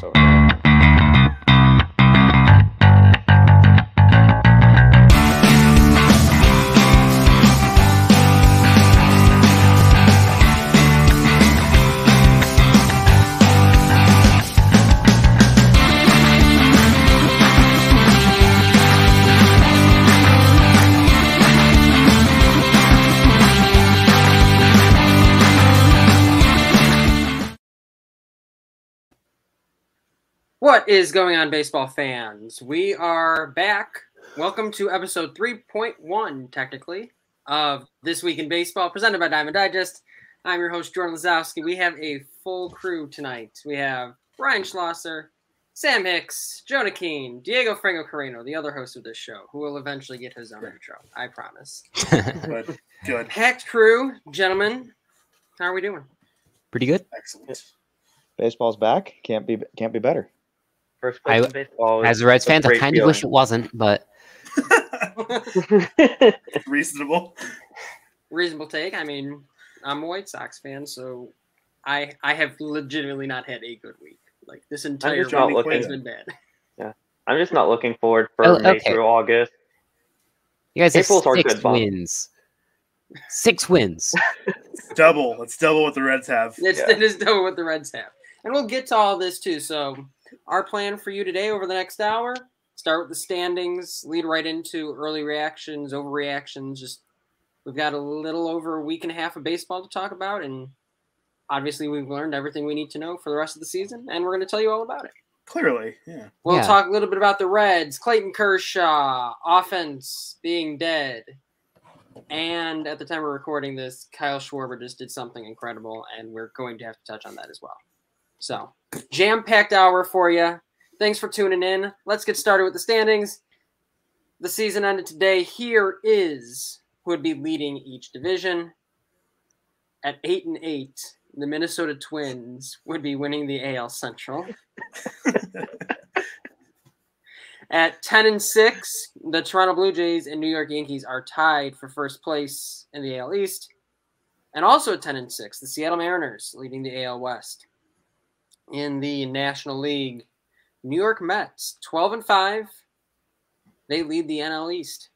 so far. What is going on, baseball fans? We are back. Welcome to episode 3.1, technically, of This Week in Baseball, presented by Diamond Digest. I'm your host, Jordan Lazowski. We have a full crew tonight. We have Ryan Schlosser, Sam Hicks, Jonah Keehn, Diego Franco-Carreno, the other host of this show, who will eventually get his own intro, I promise. Good. Packed crew, gentlemen. How are we doing? Pretty good. Excellent. Baseball's back. Can't be better. First place in baseball. As a Reds fan, I kind of wish it wasn't, but Reasonable. Reasonable take. I mean, I'm a White Sox fan, so I have legitimately not had a good week. Like, this entire week has been bad. Yeah, I'm just not looking forward for May through August. You guys have April's our 6 good bump. wins. 6 wins. Double. Let's double what the Reds have. It is double what the Reds have. And we'll get to all this, too. So our plan for you today over the next hour, start with the standings, lead right into early reactions, overreactions. Just we've got a little over a week and a half of baseball to talk about, and obviously we've learned everything we need to know for the rest of the season, and we're going to tell you all about it. Clearly, yeah. We'll talk a little bit about the Reds, Clayton Kershaw, offense being dead. And at the time we're recording this, Kyle Schwarber just did something incredible, and we're going to have to touch on that as well. So, jam-packed hour for you. Thanks for tuning in. Let's get started with the standings. The season ended today. Here is who would be leading each division. At 8-8, the Minnesota Twins would be winning the AL Central. At 10-6, the Toronto Blue Jays and New York Yankees are tied for first place in the AL East. And also at 10-6, the Seattle Mariners leading the AL West. In the National League, New York Mets, 12-5. They lead the NL East.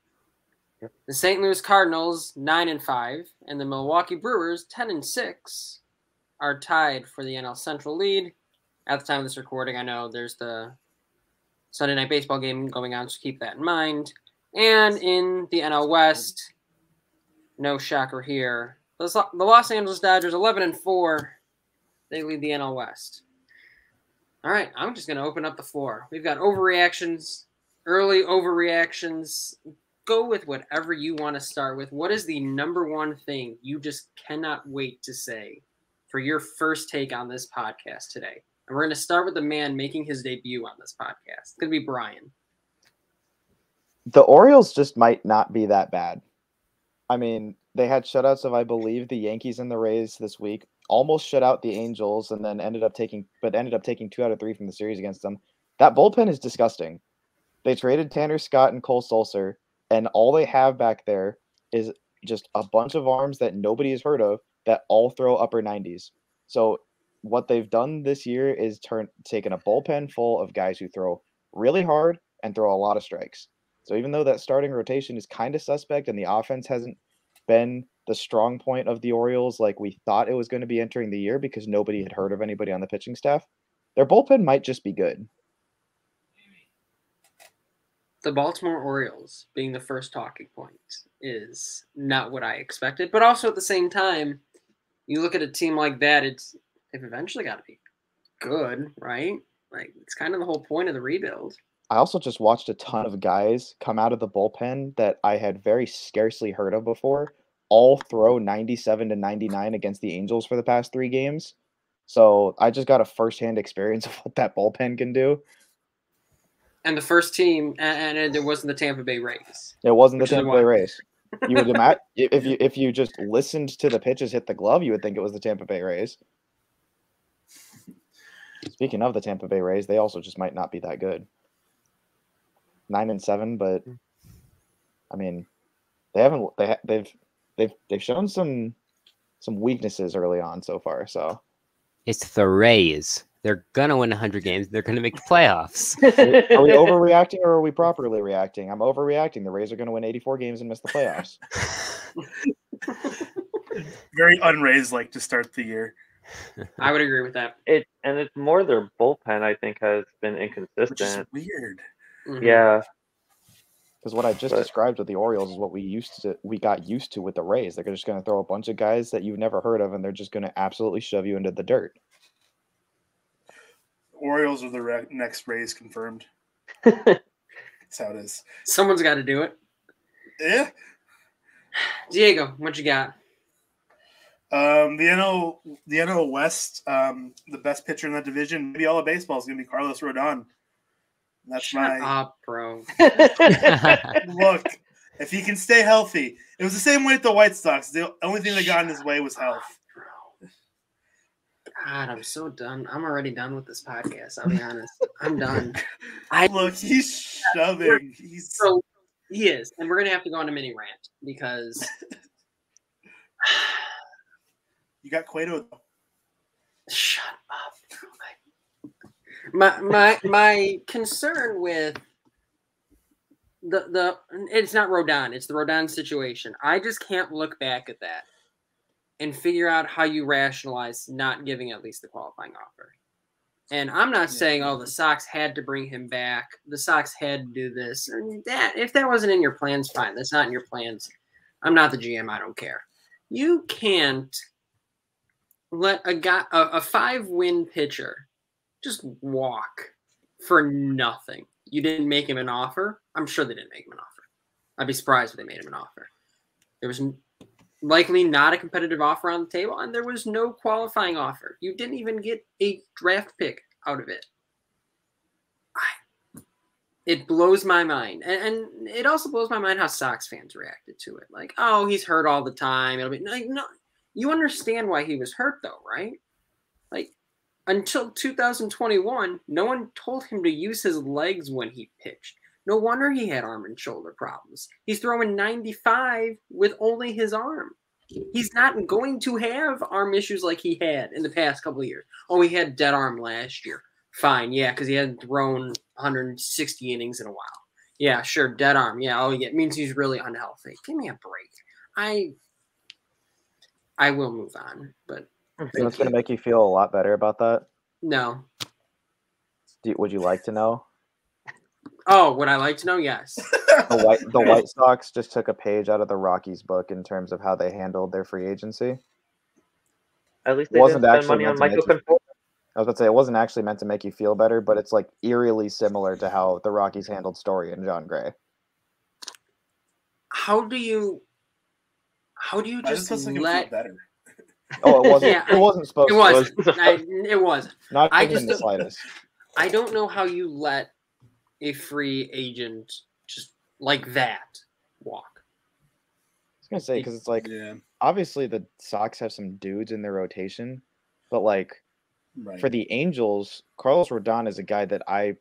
The St. Louis Cardinals, 9-5. And the Milwaukee Brewers, 10-6, are tied for the NL Central lead. At the time of this recording, I know there's the Sunday Night Baseball game going on, so keep that in mind. And in the NL West, no shocker here, the Los Angeles Dodgers, 11-4. They lead the NL West. All right, I'm just going to open up the floor. We've got overreactions, early overreactions. Go with whatever you want to start with. What is the number one thing you just cannot wait to say for your first take on this podcast today? And we're going to start with the man making his debut on this podcast. It's going to be Brian. The Orioles just might not be that bad. I mean, they had shutouts of, I believe, the Yankees and the Rays this week. Almost shut out the Angels and then ended up taking 2 out of 3 from the series against them. That bullpen is disgusting. They traded Tanner Scott and Cole Schlosser, and all they have back there is just a bunch of arms that nobody has heard of that all throw upper 90s. So what they've done this year is taken a bullpen full of guys who throw really hard and throw a lot of strikes. So even though that starting rotation is kind of suspect and the offense hasn't been the strong point of the Orioles like we thought it was going to be entering the year because nobody had heard of anybody on the pitching staff, their bullpen might just be good. The Baltimore Orioles being the first talking point is not what I expected. But also at the same time, you look at a team like that, they've eventually got to be good, right? Like, it's kind of the whole point of the rebuild. I also just watched a ton of guys come out of the bullpen that I had very scarcely heard of before, all throw 97 to 99 against the Angels for the past 3 games. So I just got a firsthand experience of what that bullpen can do. And the first team, and it wasn't the Tampa Bay Rays. It wasn't the Tampa Bay Rays. You would imagine if you just listened to the pitches hit the glove, you would think it was the Tampa Bay Rays. Speaking of the Tampa Bay Rays, they also just might not be that good. 9-7, but I mean, they've shown some weaknesses early on so far. So it's the Rays. They're gonna win 100 games. They're gonna make the playoffs. Are we overreacting or are we properly reacting? I'm overreacting. The Rays are going to win 84 games and miss the playoffs. Very un-Rays-like to start the year. I would agree with that. It's more their bullpen, I think, has been Which is inconsistent. weird. Mhm. Yeah. Because what I just described with the Orioles is what we got used to with the Rays. They're just going to throw a bunch of guys that you've never heard of, and they're just going to absolutely shove you into the dirt. Orioles are the next Rays confirmed. That's how it is. Someone's got to do it. Yeah. Diego, what you got? The NL West, the best pitcher in that division, maybe all of baseball, is going to be Carlos Rodon. That's Shut up, bro. Look, if he can stay healthy. It was the same way at the White Sox. The only thing that got in his way was health. God, I'm so done. I'm already done with this podcast. I'll be honest. I'm done. Look, he's shoving. He is. And we're going to have to go on a mini rant because you got Cueto, though. Shut up. My concern with the it's not Rodon, it's the Rodon situation. I just can't look back at that and figure out how you rationalize not giving at least the qualifying offer. And I'm not saying, the Sox had to bring him back. The Sox had to do this. And that, if that wasn't in your plans, fine. That's not in your plans. I'm not the GM. I don't care. You can't let a 5-win pitcher just walk for nothing. You didn't make him an offer. I'm sure they didn't make him an offer. I'd be surprised if they made him an offer. There was likely not a competitive offer on the table, and there was no qualifying offer. You didn't even get a draft pick out of it. It blows my mind. And it also blows my mind how Sox fans reacted to it. Like, oh, he's hurt all the time. It'll be like, no. You understand why he was hurt, though, right? Like, until 2021, no one told him to use his legs when he pitched. No wonder he had arm and shoulder problems. He's throwing 95 with only his arm. He's not going to have arm issues like he had in the past couple of years. Oh, he had dead arm last year. Fine, yeah, because he hadn't thrown 160 innings in a while. Yeah, sure, dead arm. Yeah, oh, yeah, it means he's really unhealthy. Give me a break. I will move on, but So it's going to make you feel a lot better about that? No. Would you like to know? Oh, would I like to know? Yes. The White Sox just took a page out of the Rockies book in terms of how they handled their free agency. At least they didn't spend money on Michael Conforto. I was about to say, it wasn't actually meant to make you feel better, but it's like eerily similar to how the Rockies handled Story and John Gray. How do you just let better? Oh, it wasn't. Yeah, it wasn't supposed. It wasn't. It wasn't. Not I even the slightest. I don't know how you let a free agent just like that walk. I was gonna say, because it's like, obviously the Sox have some dudes in their rotation, but like for the Angels, Carlos Rodon is a guy that I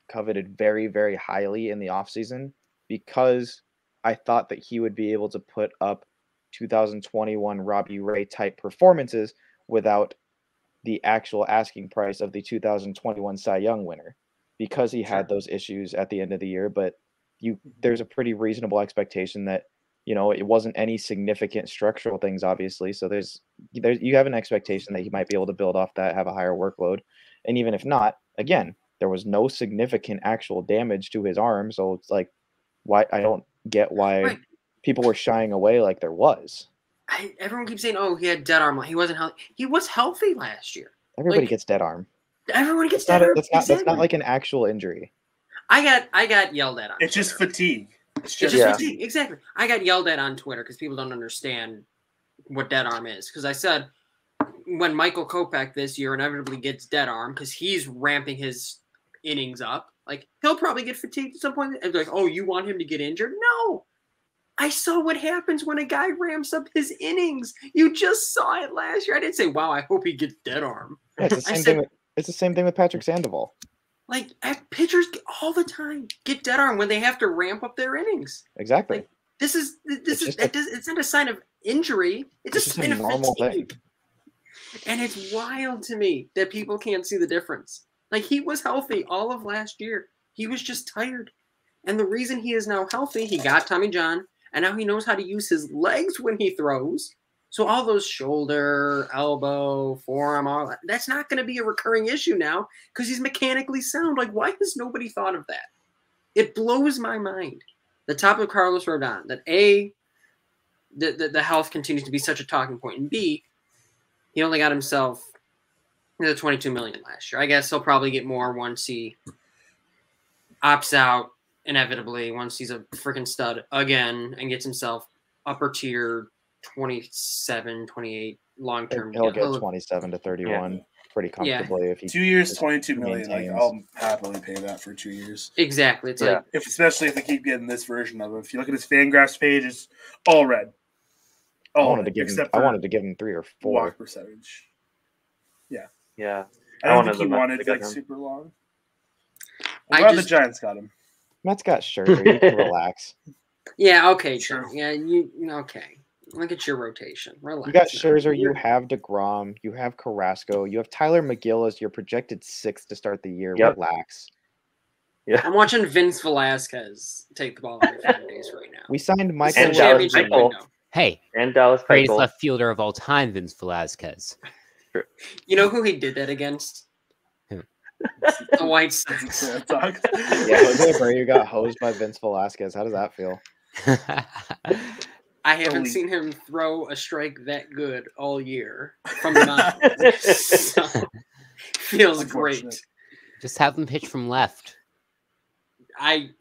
coveted very, very highly in the offseason because I thought that he would be able to put up 2021 Robbie Ray type performances without the actual asking price of the 2021 Cy Young winner, because he had those issues at the end of the year. But there's a pretty reasonable expectation that, it wasn't any significant structural things, obviously. So you have an expectation that he might be able to build off that, have a higher workload. And even if not, again, there was no significant actual damage to his arm. So it's like, why I don't get why people were shying away like there was. Everyone keeps saying, "Oh, he had dead arm." He wasn't healthy. He was healthy last year. Everybody gets dead arm. Everyone gets dead arm. That's not like an actual injury. I got yelled at on It's Twitter. just fatigue. It's just fatigue. Exactly. I got yelled at on Twitter because people don't understand what dead arm is. Because I said when Michael Kopech this year inevitably gets dead arm because he's ramping his innings up, like he'll probably get fatigued at some point. And like, oh, you want him to get injured? No. I saw what happens when a guy ramps up his innings. You just saw it last year. I didn't say, wow, I hope he gets dead arm. Yeah, it's the same thing with Patrick Sandoval. Like, pitchers all the time get dead arm when they have to ramp up their innings. Exactly. Like, it's not a sign of injury. It's just a sign of normal fatigue. thing. And it's wild to me that people can't see the difference. Like, he was healthy all of last year. He was just tired. And the reason he is now healthy, he got Tommy John, and now he knows how to use his legs when he throws. So all those shoulder, elbow, forearm, all that, that's not going to be a recurring issue now because he's mechanically sound. Like, why has nobody thought of that? It blows my mind. The top of Carlos Rodon, that A, the health continues to be such a talking point, and B, he only got himself the $22 million last year. I guess he'll probably get more once he opts out inevitably, once he's a freaking stud again and gets himself upper tier 27, 28 long-term. He'll get 27 to 31 pretty comfortably if he 2 years, 22 million. Like, I'll happily pay that for 2 years. Exactly. It's like, especially if they keep getting this version of it. If you look at his Fangraphs page, it's all red. I wanted to give him 3 or 4 walk percentage. Yeah. I don't think he wanted like super long. I'm glad the Giants got him. Matt's got Scherzer. You can relax. Yeah. Okay. Sure. Yeah. Okay. Look at your rotation. Relax. You got Scherzer. You have DeGrom. You have Carrasco. You have Tyler McGill as your projected 6th to start the year. Yep. Relax. Yeah. I'm watching Vince Velasquez take the ball every 5 days right now. We signed Michael. And Dallas Keuchel. Hey, and Dallas greatest Keuchel. left fielder of all time, Vince Velasquez. You know who he did that against? Who? The White Sox. Yeah, Jose Abreu got hosed by Vince Velasquez. How does that feel? I haven't seen him throw a strike that good all year from the mound. So, feels great. Just have him pitch from left.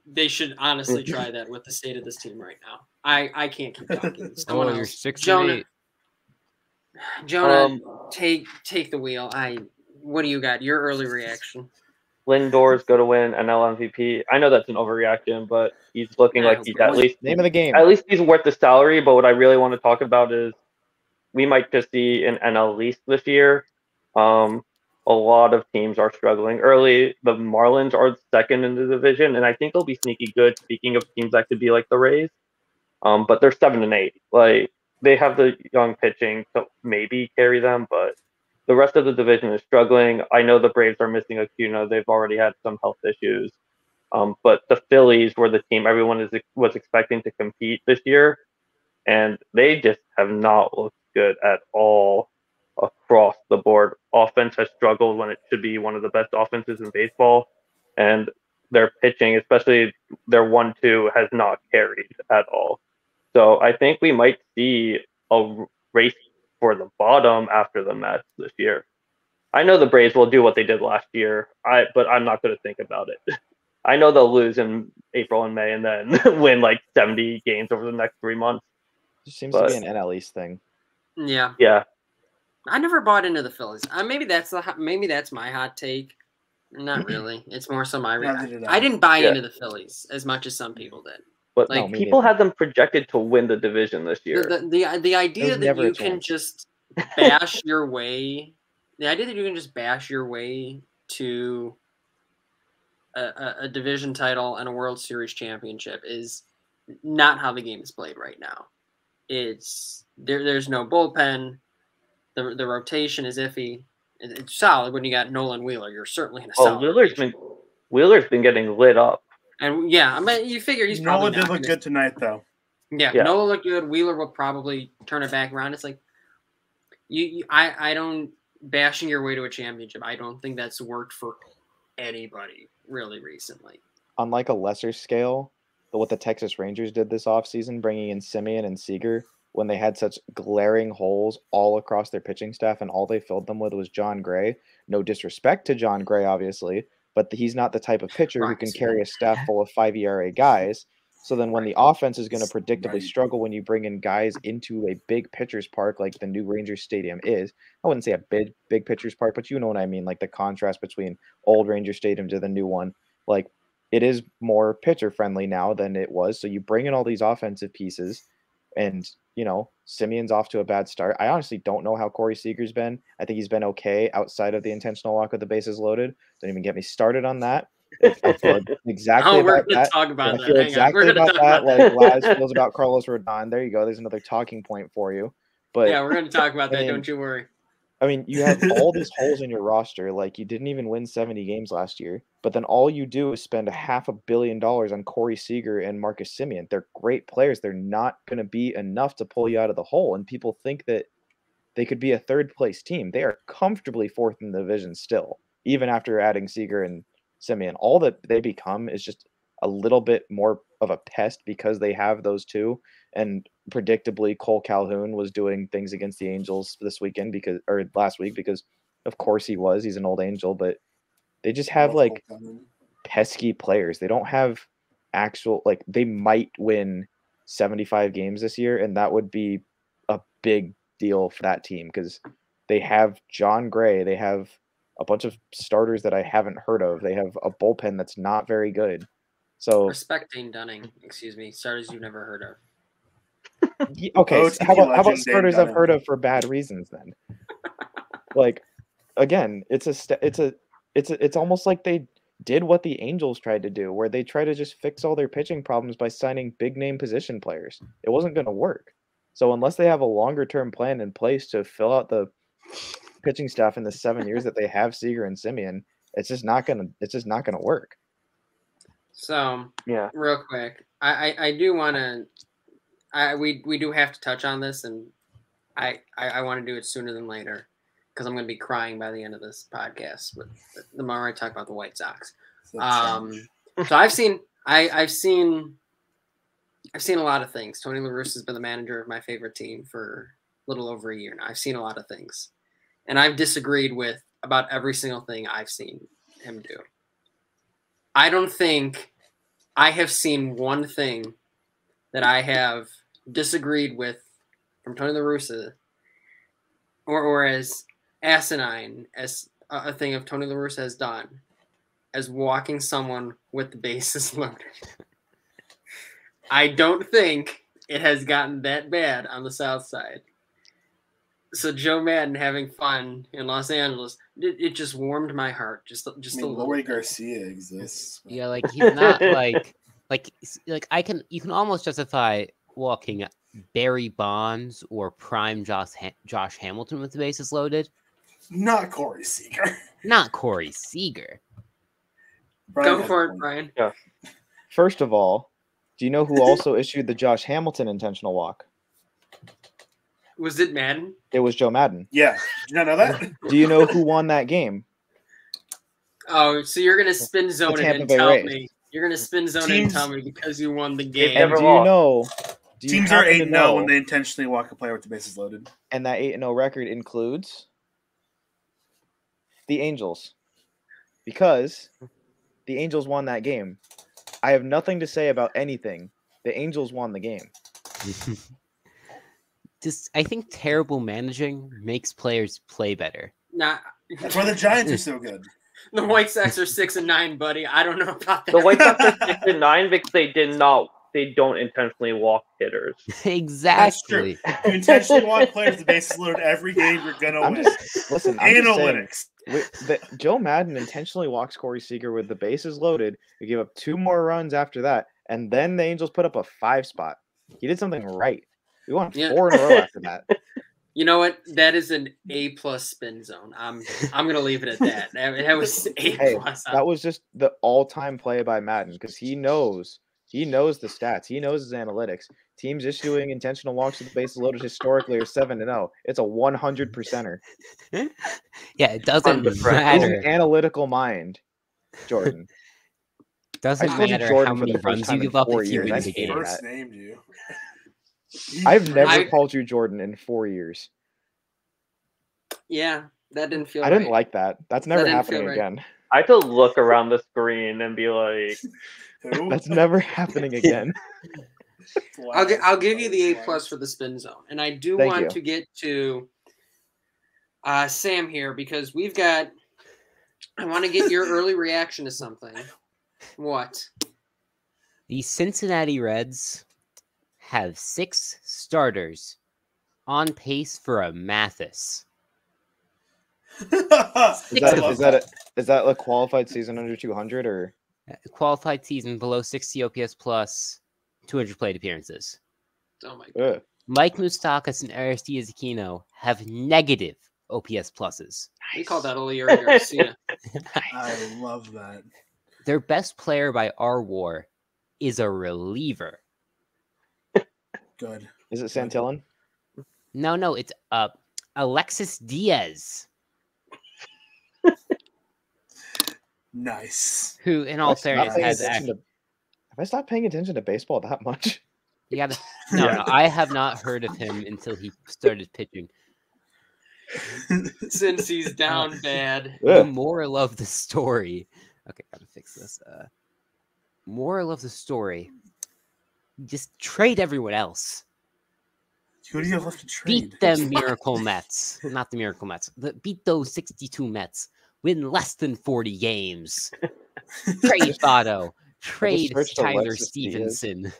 They should honestly try that with the state of this team right now. I can't keep talking. Oh, you're 6-8. Jonah, take the wheel. What do you got? Your early reaction. Lindor's going to win NL MVP. I know that's an overreaction, but he's looking like he's at least name of the game. At least he's worth the salary. But what I really want to talk about is we might just see an NL East this year. A lot of teams are struggling early. The Marlins are second in the division, and I think they'll be sneaky good. Speaking of teams that could be like the Rays, but they're 7-8. Like, they have the young pitching to maybe carry them, but the rest of the division is struggling. I know the Braves are missing Acuna. They've already had some health issues. But the Phillies were the team everyone was expecting to compete this year, and they just have not looked good at all across the board. Offense has struggled when it should be one of the best offenses in baseball, and their pitching, especially their 1-2, has not carried at all. So I think we might see a race for the bottom after the Mets this year. I know the Braves will do what they did last year, but I'm not going to think about it. I know they'll lose in April and May and then win like 70 games over the next 3 months. It seems to be an NL East thing. Yeah. Yeah. I never bought into the Phillies. Maybe that's my hot take. Not really. It's more so my reaction. I didn't buy into the Phillies as much as some people did. But people had them projected to win the division this year. The idea that you can just bash your way, to a division title and a World Series championship is not how the game is played right now. It's there's no bullpen. The rotation is iffy. It's solid when you got Nolan Wheeler. You're certainly in a solid. Wheeler's been getting lit up. And yeah, I mean, you figure he's probably. Nola did look good tonight, though. Yeah, Nola looked good. Wheeler will probably turn it back around. It's like I don't bashing your way to a championship. I don't think that's worked for anybody really recently. On like a lesser scale, but what the Texas Rangers did this offseason, bringing in Simeon and Seager when they had such glaring holes all across their pitching staff, and all they filled them with was John Gray. No disrespect to John Gray, obviously, but he's not the type of pitcher who can carry a staff full of 5 ERA guys. So then when the offense is going to predictably struggle when you bring in guys into a big pitcher's park like the new Rangers Stadium is, I wouldn't say a big pitcher's park, but you know what I mean, like the contrast between old Ranger Stadium to the new one. Like, it is more pitcher friendly now than it was. So you bring in all these offensive pieces, and Simeon's off to a bad start. I honestly don't know how Corey Seager's been. I think he's been okay outside of the intentional walk with the bases loaded. Don't even get me started on that. I feel exactly about that. I feel exactly about that. Like Laz feels about Carlos Rodon. There you go. There's another talking point for you. But yeah, we're going to talk about that. Don't you worry. I mean, you have all these holes in your roster. Like, you didn't even win 70 games last year, but then all you do is spend $500 million on Corey Seager and Marcus Semien. They're great players. They're not going to be enough to pull you out of the hole. And people think that they could be a third-place team. They are comfortably fourth in the division still, even after adding Seager and Semien. All that they become is just a little bit more of a pest because they have those two. And predictably, Cole Calhoun was doing things against the Angels this weekend or last week because, of course, he was. He's an old Angel, but they just have like pesky players. They don't have actual they might win 75 games this year, and that would be a big deal for that team because they have John Gray. They have a bunch of starters that I haven't heard of. They have a bullpen that's not very good. So respect Dane Dunning. Excuse me, starters you've never heard of. Okay, so how about starters I've heard of for bad reasons then? Like, again, it's almost like they did what the Angels tried to do, where they try to just fix all their pitching problems by signing big name position players. It wasn't going to work. So unless they have a longer term plan in place to fill out the pitching staff in the 7 years that they have Seager and Semien, it's just not gonna work. So Yeah, real quick, I do want to. We do have to touch on this, and I want to do it sooner than later because I'm going to be crying by the end of this podcast. But the more I talk about the White Sox, so I've seen a lot of things. Tony La Russa has been the manager of my favorite team for a little over a year now. I've seen a lot of things, and I've disagreed with about every single thing I've seen him do. I don't think I have seen one thing that I have disagreed with from Tony La Russa or as asinine as a thing of Tony La Russa has done as walking someone with the bases loaded. I don't think it has gotten that bad on the South Side. So Joe Madden having fun in Los Angeles, it just warmed my heart. Just a little. Lori Garcia exists. Yeah, like he's not like you can almost justify walking Barry Bonds or prime Josh Hamilton with the bases loaded. Not Corey Seager. Not Corey Seager. Go for it, Brian. Yeah. First of all, do you know who also issued the Josh Hamilton intentional walk? Was it Madden? It was Joe Madden. Yeah. Did you not know that? Do you know who won that game? Oh, so you're gonna spin zone it and tell me. You're gonna spin zone it and tell me because you won the game. And do you know? Teams are 8-0 when they intentionally walk a player with the bases loaded. And that 8-0 record includes the Angels. Because the Angels won that game. I have nothing to say about anything. The Angels won the game. I think terrible managing makes players play better. Nah. That's why the Giants are so good. The White Sox are 6-9, buddy. I don't know about that. The White Sox are 6-9 because they don't intentionally walk hitters. Exactly. That's true. You intentionally walk players with the bases loaded every game, you're gonna win. Listen, analytics. Joe Madden intentionally walks Corey Seager with the bases loaded. He gave up 2 more runs after that, and then the Angels put up a 5 spot. He did something right. We won 4 in a row after that. You know what? That is an A+ spin zone. I'm gonna leave it at that. That was A+. Hey, that was just the all-time play by Madden because he knows the stats. He knows his analytics. Teams issuing intentional walks with the bases loaded historically are 7-0. It's a 100%er. Yeah, it doesn't He's matter. an analytical mind, Jordan. Doesn't matter how many runs you give up if you win the game. First named you. I've never called you Jordan in 4 years. Yeah, that didn't feel I didn't like that. That's never happening again. I had to look around the screen and be like, Who? That's never happening again. I'll give you the A+ for the spin zone. And I do want to get to Sam here because I want to get your early reaction to something. What? The Cincinnati Reds have 6 starters on pace for a Mathis. Is that a qualified season under 200 or qualified season below 60 OPS plus 200 plate appearances? Oh my god! Mike Moustakas and Aristides Aquino have negative OPS pluses. We call that Olier Garcia. I love that. Their best player by our WAR is a reliever. Good. Is it Santillan? No, it's Alexis Diaz, Nice. who, in all fairness, has Have I stopped paying attention to baseball that much? No, I have not heard of him until he started pitching. Since he's down bad. The moral of the story. Okay, gotta fix this. Moral of the story. Just trade everyone else. Who do you have left to trade? Beat them Miracle Mets. Not the Miracle Mets. Beat those 62 Mets. Win less than 40 games. Trade Votto. Trade Tyler Stevenson.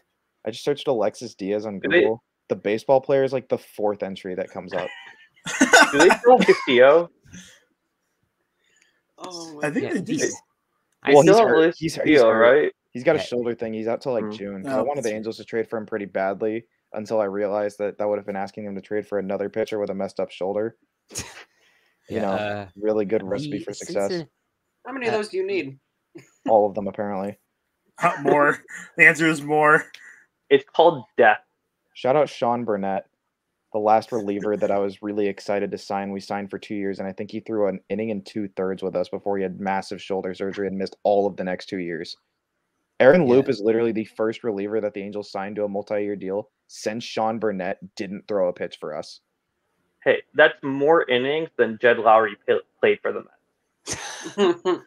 I just searched Alexis Diaz on Google. The baseball player is like the 4th entry that comes up. Do they still have Castillo? Oh, I think they do. Well, He's hurt, right? He's got a shoulder thing. He's out till like June. I wanted the Angels to trade for him pretty badly until I realized that would have been asking them to trade for another pitcher with a messed up shoulder. You know, really good recipe for success. How many of those do you need? All of them, apparently. More. The answer is more. It's called death. Shout out Sean Burnett, the last reliever that I was really excited to sign. We signed for 2 years, and I think he threw an inning and 2/3 with us before he had massive shoulder surgery and missed all of the next 2 years. Aaron Loop is literally the first reliever that the Angels signed to a multi-year deal since Sean Burnett didn't throw a pitch for us. Hey, that's more innings than Jed Lowry played for the Mets.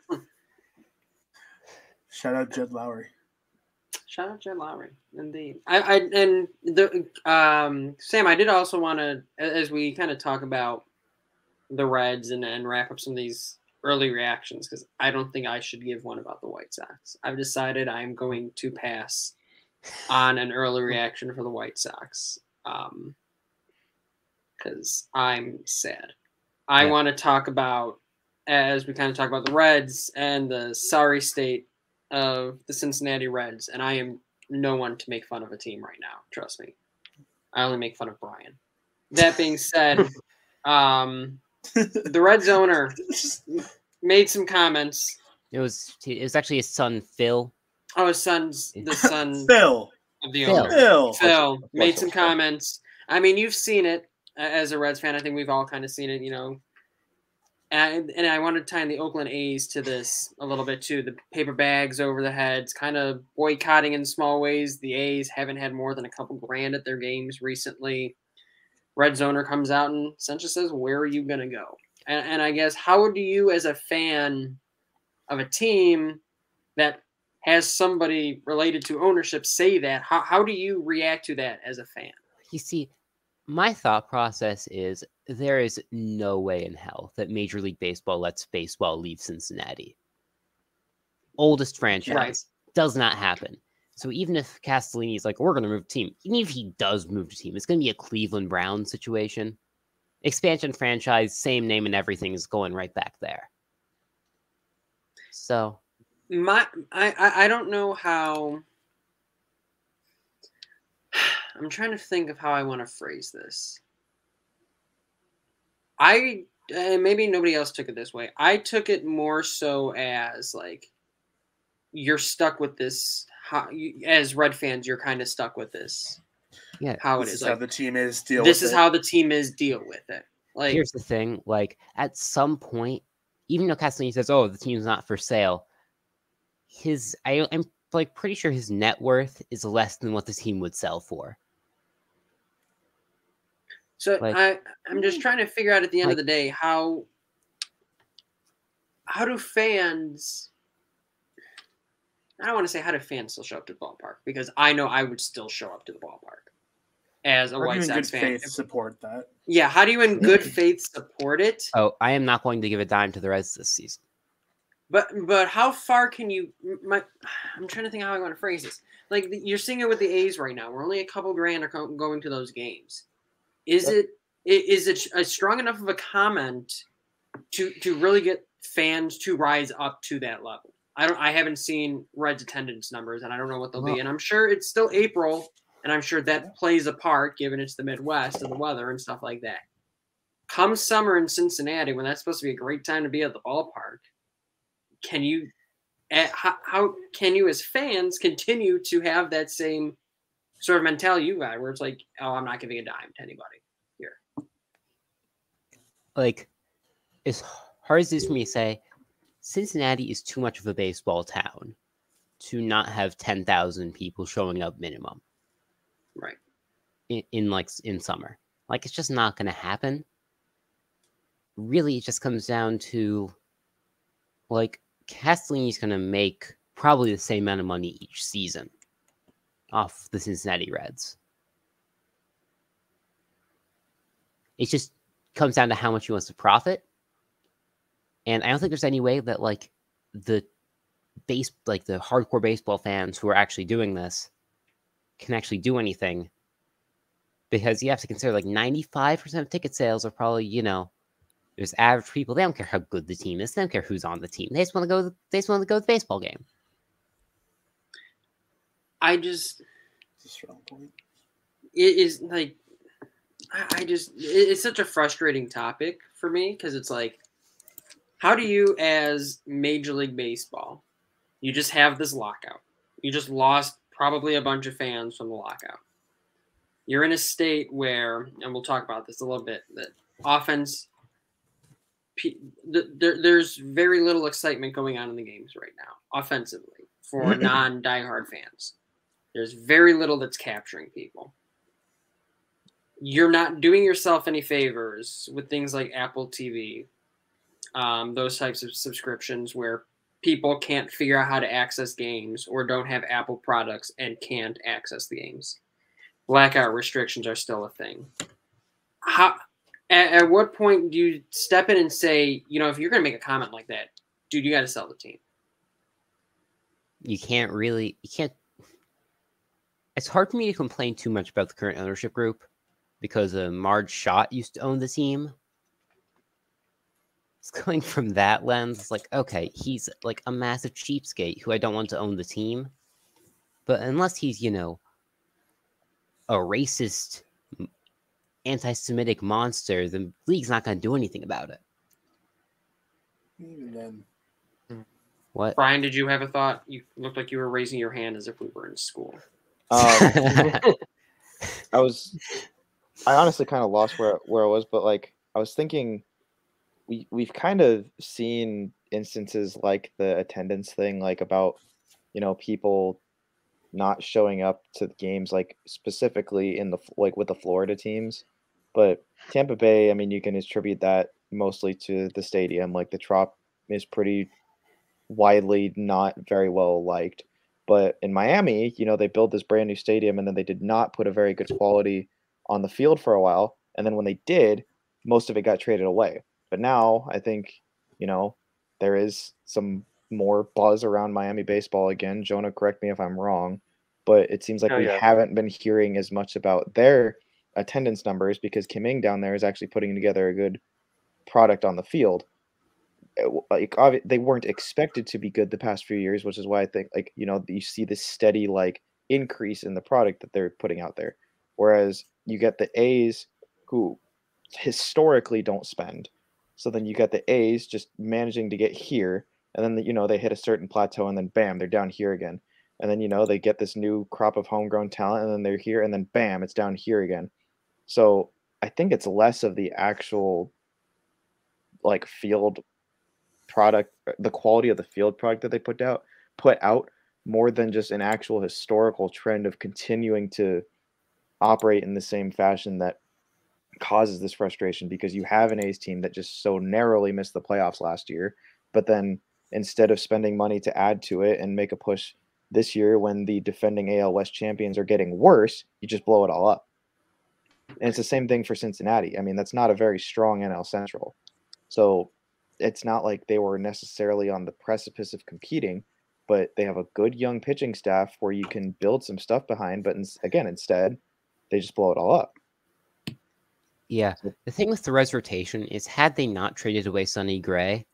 Shout out Jed Lowry. Shout out Jed Lowry, indeed. Sam, I did also want to, as we kind of talk about the Reds and wrap up some of these early reactions, because I don't think I should give one about the White Sox. I've decided I'm going to pass on an early reaction for the White Sox because I'm sad. I want to talk about, as we kind of talk about the Reds and the sorry state of the Cincinnati Reds, and I am no one to make fun of a team right now. Trust me. I only make fun of Brian. That being said, the Reds owner made some comments. It was actually his son Phil. Oh, the son Phil of the owner. Phil made some comments. I mean, you've seen it as a Reds fan. I think we've all kind of seen it, you know. And I want to tie in the Oakland A's to this a little bit too. The paper bags over the heads, kind of boycotting in small ways. The A's haven't had more than a couple grand at their games recently. Reds owner comes out and essentially says, "Where are you going to go?" And I guess, how would you, as a fan of a team that has somebody related to ownership, say that? How do you react to that as a fan? You see, my thought process is there is no way in hell that Major League Baseball lets baseball leave Cincinnati. Oldest franchise. Does not happen. So even if Castellini's like, we're going to move the team, even if he does move the team, it's going to be a Cleveland Browns situation. Expansion franchise, same name and everything is going right back there. So I don't know how. I'm trying to think of how I want to phrase this. Maybe nobody else took it this way. I took it more so as like, you're stuck with this. As Red fans, you're kind of stuck with this. Yeah, how it is. Is Like, how the team is deal. This is how the team is deal with it. Like, here's the thing: like at some point, even though Castellini says, "Oh, the team's not for sale," I'm like pretty sure his net worth is less than what the team would sell for. So I'm just trying to figure out at the end of the day how do fans. I don't want to say how do fans still show up to the ballpark, because I know I would still show up to the ballpark as a White Sox fan. Faith support that. Yeah, how do you in good faith support it? Oh, I am not going to give a dime to the Reds this season. But how far can you? I'm trying to think how I want to phrase this. Like, you're seeing it with the A's right now. We're only a couple grand are going to those games. Is it a strong enough of a comment to really get fans to rise up to that level? I haven't seen Reds attendance numbers, and I don't know what they'll be. And I'm sure it's still April, and I'm sure that plays a part, given it's the Midwest and the weather and stuff like that. come summer in Cincinnati, when that's supposed to be a great time to be at the ballpark, how can you as fans continue to have that same sort of mentality you got, where it's like, oh, I'm not giving a dime to anybody here? Like, as hard as it is for me to say, Cincinnati is too much of a baseball town to not have 10,000 people showing up minimum. Right. In summer. Like, it's just not going to happen. Really, it just comes down to, like, Castellini's going to make probably the same amount of money each season off the Cincinnati Reds. It just comes down to how much he wants to profit. And I don't think there's any way that, like, the hardcore baseball fans who are actually doing this can actually do anything. Because you have to consider, like, 95% of ticket sales are probably, there's average people. They don't care how good the team is. They don't care who's on the team. They just want to go. They just want to go to the baseball game. It's a strong point. It is like, it's such a frustrating topic for me, because it's like, how do you, as Major League Baseball, you just have this lockout. You just lost probably a bunch of fans from the lockout. You're in a state where, and we'll talk about this a little bit, that offense, there's very little excitement going on in the games right now, offensively, for non-diehard fans. There's very little that's capturing people. You're not doing yourself any favors with things like Apple TV, those types of subscriptions where people can't figure out how to access games or don't have Apple products and can't access the games. Blackout restrictions are still a thing. At what point do you step in and say, if you're going to make a comment like that, dude, you got to sell the team? You can't. It's hard for me to complain too much about the current ownership group because Marge Schott used to own the team. It's going from that lens. It's like, okay, he's like a massive cheapskate who I don't want to own the team. But unless he's, a racist, anti-Semitic monster, the league's not going to do anything about it. Even then. What? Brian, did you have a thought? You looked like you were raising your hand as if we were in school. I honestly kind of lost where I was, but like I was thinking, we've kind of seen instances like the attendance thing, like about people not showing up to the games, like specifically in with the Florida teams. But Tampa Bay, I mean, you can attribute that mostly to the stadium. Like the Trop is pretty widely not very well liked. But in Miami, they built this brand new stadium, and then they did not put a very good quality on the field for a while. And then when they did, most of it got traded away. But now I think, there is some more buzz around Miami baseball again. Jonah, correct me if I'm wrong, but it seems like we haven't been hearing as much about their attendance numbers because Kim Ng down there is actually putting together a good product on the field. Like they weren't expected to be good the past few years, which is why I think you see this steady increase in the product that they're putting out there. Whereas you get the A's who historically don't spend. So then you got the A's just managing to get here, and then they hit a certain plateau, and then bam, they're down here again. And then they get this new crop of homegrown talent, and then they're here, and then bam, it's down here again. So I think it's less of the actual field product, the quality of the field product that they put out more than just an actual historical trend of continuing to operate in the same fashion that causes this frustration, because you have an A's team that just so narrowly missed the playoffs last year, but then instead of spending money to add to it and make a push this year when the defending AL West champions are getting worse, you just blow it all up. And it's the same thing for Cincinnati. I mean, that's not a very strong NL Central. So it's not like they were necessarily on the precipice of competing, but they have a good young pitching staff where you can build some stuff behind. But instead, they just blow it all up. Yeah. The thing with the Reds rotation is, had they not traded away Sonny Gray,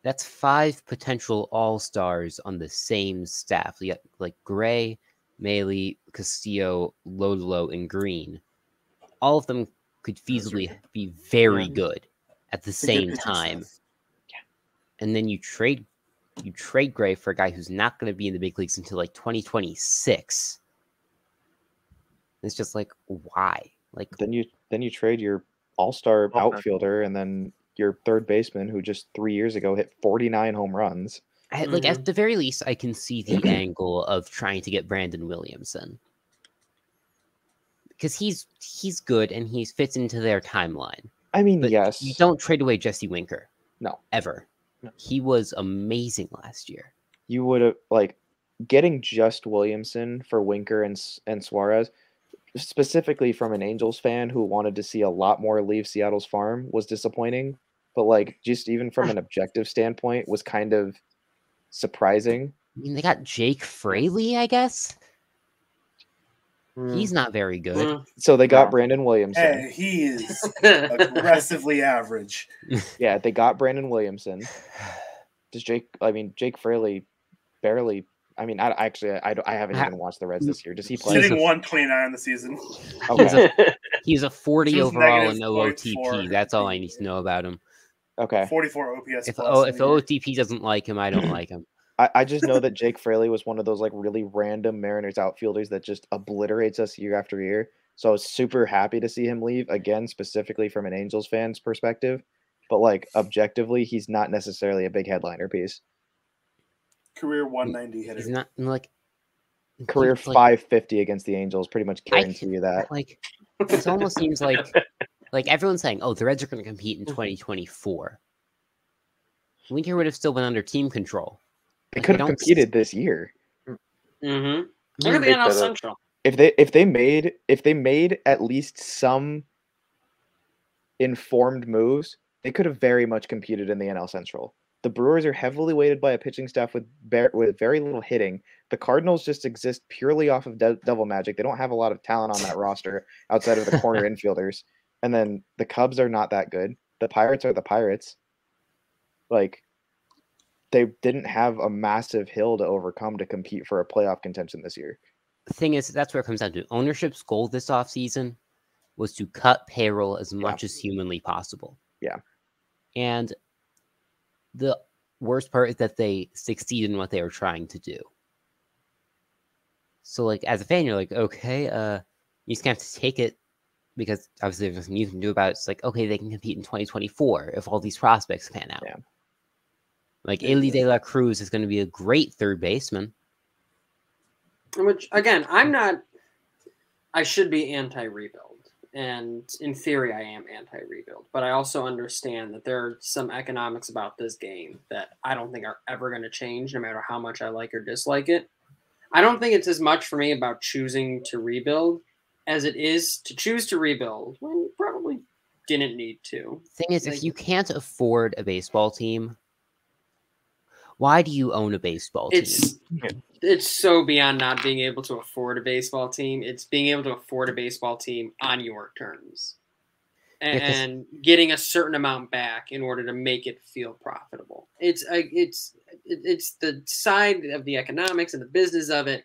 that's 5 potential all-stars on the same staff. You got like Gray, Maley, Castillo, Lodolo, and Green. All of them could feasibly be very Yeah. good at the It's a good same pitching time. staff. And then you trade Gray for a guy who's not going to be in the big leagues until like 2026. It's just like, why? Like, Then you trade your all-star Okay. outfielder and then your third baseman who just 3 years ago hit 49 home runs. like at the very least, I can see the angle of trying to get Brandon Williamson. Because he's good and he fits into their timeline. I mean, But yes. you don't trade away Jesse Winker. No. Ever. No. He was amazing last year. You would have getting just Williamson for Winker and Suarez, specifically from an Angels fan who wanted to see a lot more leave Seattle's farm, was disappointing. But just even from an objective standpoint, was kind of surprising. I mean, they got Jake Fraley, I guess. He's not very good. So they got No. Brandon Williamson. Hey, he is aggressively average. Yeah, they got Brandon Williamson. Jake Fraley barely. I mean, I haven't even watched the Reds this year. Does he play? Sitting 129 on the season. Okay. He's a 40 He was overall and negative no 0.4. OTP. That's all I need to know about him. Okay. 44 OPS. If plus if in the year. OTP doesn't like him, I don't like him. I just know that Jake Fraley was one of those really random Mariners outfielders that just obliterates us year after year. So I was super happy to see him leave again, specifically from an Angels fan's perspective. But objectively, he's not necessarily a big headliner piece. Career 190 hitter. He's not like Career he's, 550 against the Angels pretty much guarantee you that. It almost seems like everyone's saying, "Oh, the Reds are going to compete in 2024." Winker would have still been under team control. They could have competed this year. Mm-hmm. Look at the They NL could've. Central. If they made at least some informed moves, they could have very much competed in the NL Central. The Brewers are heavily weighted by a pitching staff with very little hitting. The Cardinals just exist purely off of devil magic. They don't have a lot of talent on that roster outside of the corner infielders. And then the Cubs are not that good. The Pirates are the Pirates. They didn't have a massive hill to overcome to compete for a playoff contention this year. The thing is, that's where it comes down to. Ownership's goal this offseason was to cut payroll as much as humanly possible. Yeah. And the worst part is that they succeed in what they were trying to do. So, as a fan, you're like, okay, you just have to take it because obviously there's nothing you can do about it. It's okay, they can compete in 2024 if all these prospects pan out. Yeah. Eli De La Cruz is going to be a great third baseman. Which, again, I should be anti-rebuild. And in theory, I am anti-rebuild. But I also understand that there are some economics about this game that I don't think are ever going to change, no matter how much I like or dislike it. I don't think it's as much for me about choosing to rebuild as it is to choose to rebuild when you probably didn't need to. Thing is, if you can't afford a baseball team, why do you own a baseball team? It's so beyond not being able to afford a baseball team. It's being able to afford a baseball team on your terms and getting a certain amount back in order to make it feel profitable. It's the side of the economics and the business of it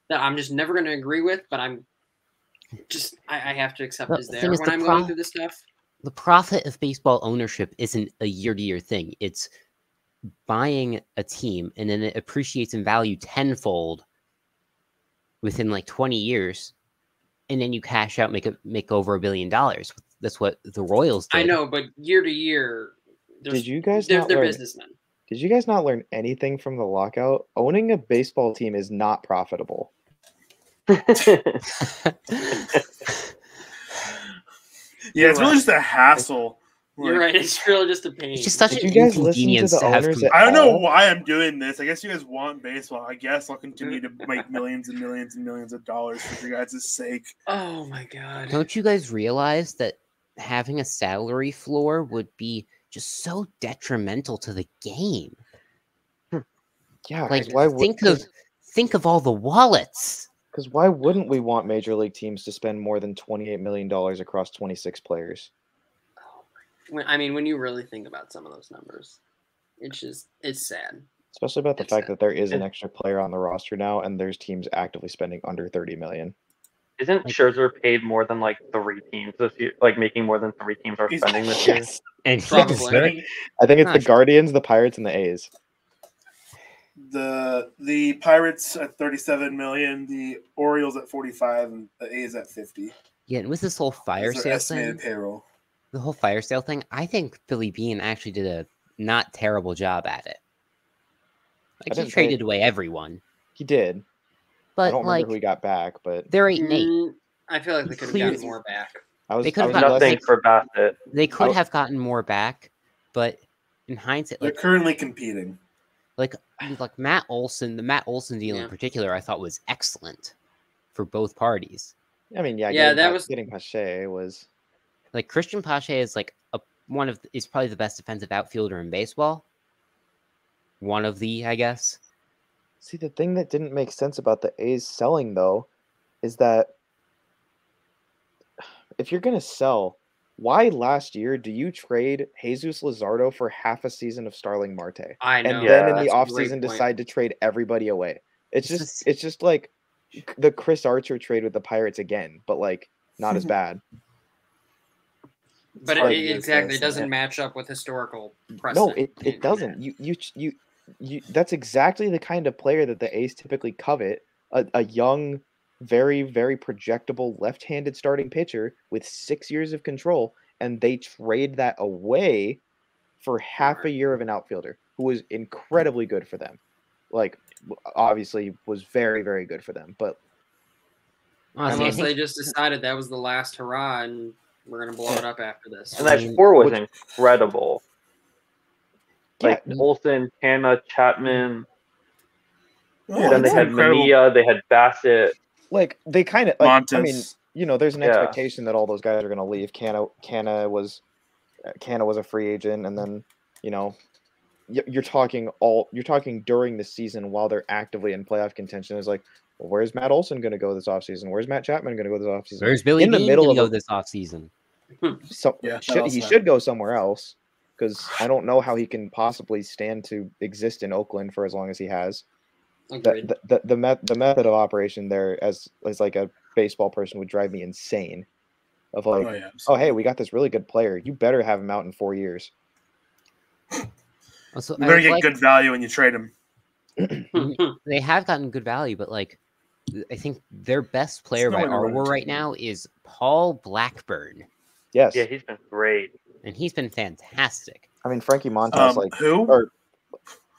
that I'm just never going to agree with, but I have to accept is there when I'm going through this stuff. The profit of baseball ownership isn't a year-to-year thing. It's buying a team and then it appreciates in value tenfold within 20 years, and then you cash out, make over $1 billion. That's what the Royals did. I know, but year to year, did you guys they're businessmen. Did you guys not learn anything from the lockout? Owning a baseball team is not profitable. Yeah, it's really just a hassle. You're right. It's really just a pain. It's just such an you guys listen to inconvenience the to have. owners I don't know why I'm doing this. I guess you guys want baseball. I guess I'll continue to make millions and millions and millions of dollars for your guys' sake. Oh my god! Don't you guys realize that having a salary floor would be just so detrimental to the game? Yeah, think of all the wallets. Because why wouldn't we want major league teams to spend more than $28 million across 26 players? When you really think about some of those numbers, it's sad. Especially about the fact that there is an extra player on the roster now, and there's teams actively spending under $30 million. Isn't Scherzer paid more than like 3 teams this year? Like making more than 3 teams are spending this year? Yes. And Probably. I think it's the Not sure. Guardians, the Pirates, and the A's. The Pirates at 37 million, the Orioles at 45, and the A's at 50. Yeah, and with this whole fire That's their sale estimated thing, payroll. the whole fire sale thing, I think Philly Bean actually did a not terrible job at it. I Like he didn't traded say- away everyone, He did. I but don't remember like who he got back, but they're 8-8. I feel like they could have Clear- gotten more back. I was. They I could've was gotten less- Nothing for Bassett. They could I- have gotten more back, but in hindsight, They're like currently competing. like Matt Olson, the Matt Olson deal Yeah. in particular, I thought was excellent for both parties. I mean, yeah, Yeah, getting that Pa- was- getting Pache was. Like Christian Pache is like is probably the best defensive outfielder in baseball. One of the, I guess. See, the thing that didn't make sense about the A's selling though, is that if you're gonna sell, why last year do you trade Jesus Luzardo for half a season of Starling Marte? I know. And Yeah, then in the that's a great offseason point. decide to trade everybody away. It's It's just just- it's just like the Chris Archer trade with the Pirates again, but like not as bad. But Like- exactly, it doesn't match up with historical precedent. No, it doesn't. You that's exactly the kind of player that the A's typically covet. A young, very, very projectable left-handed starting pitcher with 6 years of control, and they trade that away for half a year of an outfielder who was incredibly good for them. Like, obviously was very, very good for them. But Honestly, I Unless think they just decided that was the last hurrah and we're gonna blow it up after this. And that mean, score was which- incredible. Like yeah, Olsen, Canna, Chapman. Oh, then they that's had incredible. Mania. They had Bassett. like they kind of like. I mean, Montes. there's an Yeah. expectation that all those guys are going to leave. Canna was a free agent, and then you're talking during the season while they're actively in playoff contention. It's like, well, where's Matt Olson going to go this offseason? Where's Matt Chapman going to go this offseason? where's Billy in the Bean middle gonna of go this offseason? Yeah, He should go somewhere else because I don't know how he can possibly stand to exist in Oakland for as long as he has. Agreed. The method of operation there, as like a baseball person, would drive me insane. Of like, Oh, yeah. oh hey, we got this really good player. You better have him out in 4 years. Also, You I better would get like- good value when you trade him. they have gotten good value, but like I think their best player by no way to run a Arbor right team. now is Paul Blackburn, Yes, Yeah, he's been great. and he's been fantastic. I mean Frankie Montas, Who? or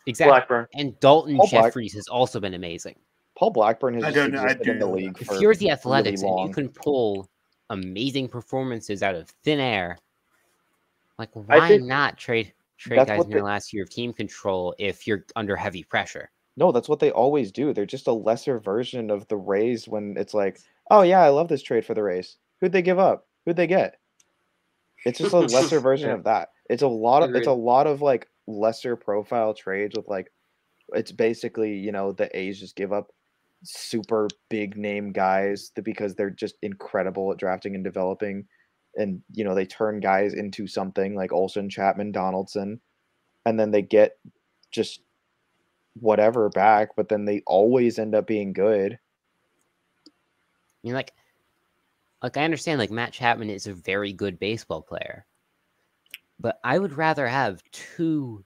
Exactly. Blackburn. And Dalton Paul Black- Jeffries has also been amazing. Paul Blackburn has I just don't know, I existed in the do know league that. for If you're the Athletics and long. you can pull amazing performances out of thin air, like why think not trade that's guys what in your they- last year of team control if you're under heavy pressure? No, that's what they always do. They're just a lesser version of the Rays when it's like, oh yeah, I love this trade for the Rays. Who'd they give up? Who'd they get? It's just a lesser version Yeah. of that. It's a lot of Agreed. like lesser profile trades with like it's basically, the A's just give up super big name guys because they're just incredible at drafting and developing. And they turn guys into something like Olsen, Chapman, Donaldson, and then they get just whatever back, but then they always end up being good. I mean, like I understand like Matt Chapman is a very good baseball player, but I would rather have 2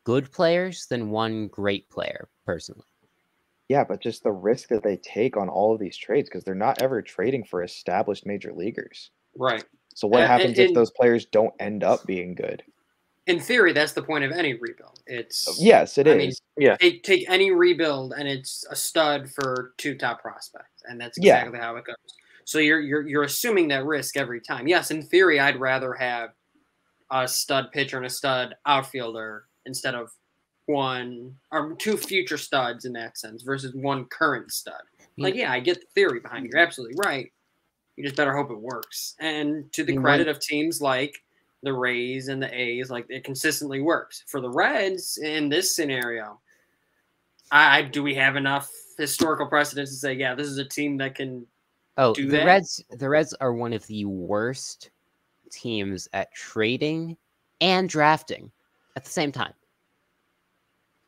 good players than 1 great player, personally. Yeah, but just the risk that they take on all of these trades because they're not ever trading for established major leaguers. Right. So what happens if and- those players don't end up being good? In theory, that's the point of any rebuild. It's Yes, it I is. mean, take any rebuild and it's a stud for 2 top prospects, and that's Yeah. exactly how it goes. So you're assuming that risk every time. Yes, in theory, I'd rather have a stud pitcher and a stud outfielder instead of 1 or 2 future studs in that sense versus 1 current stud. Like, yeah, I get the theory behind it. You're absolutely right. You just better hope it works. And to the credit of teams like the Rays and the A's, like it consistently works. For the Reds in this scenario, do we have enough historical precedence to say, yeah, this is a team that can Oh, do the that? Reds are one of the worst teams at trading and drafting at the same time.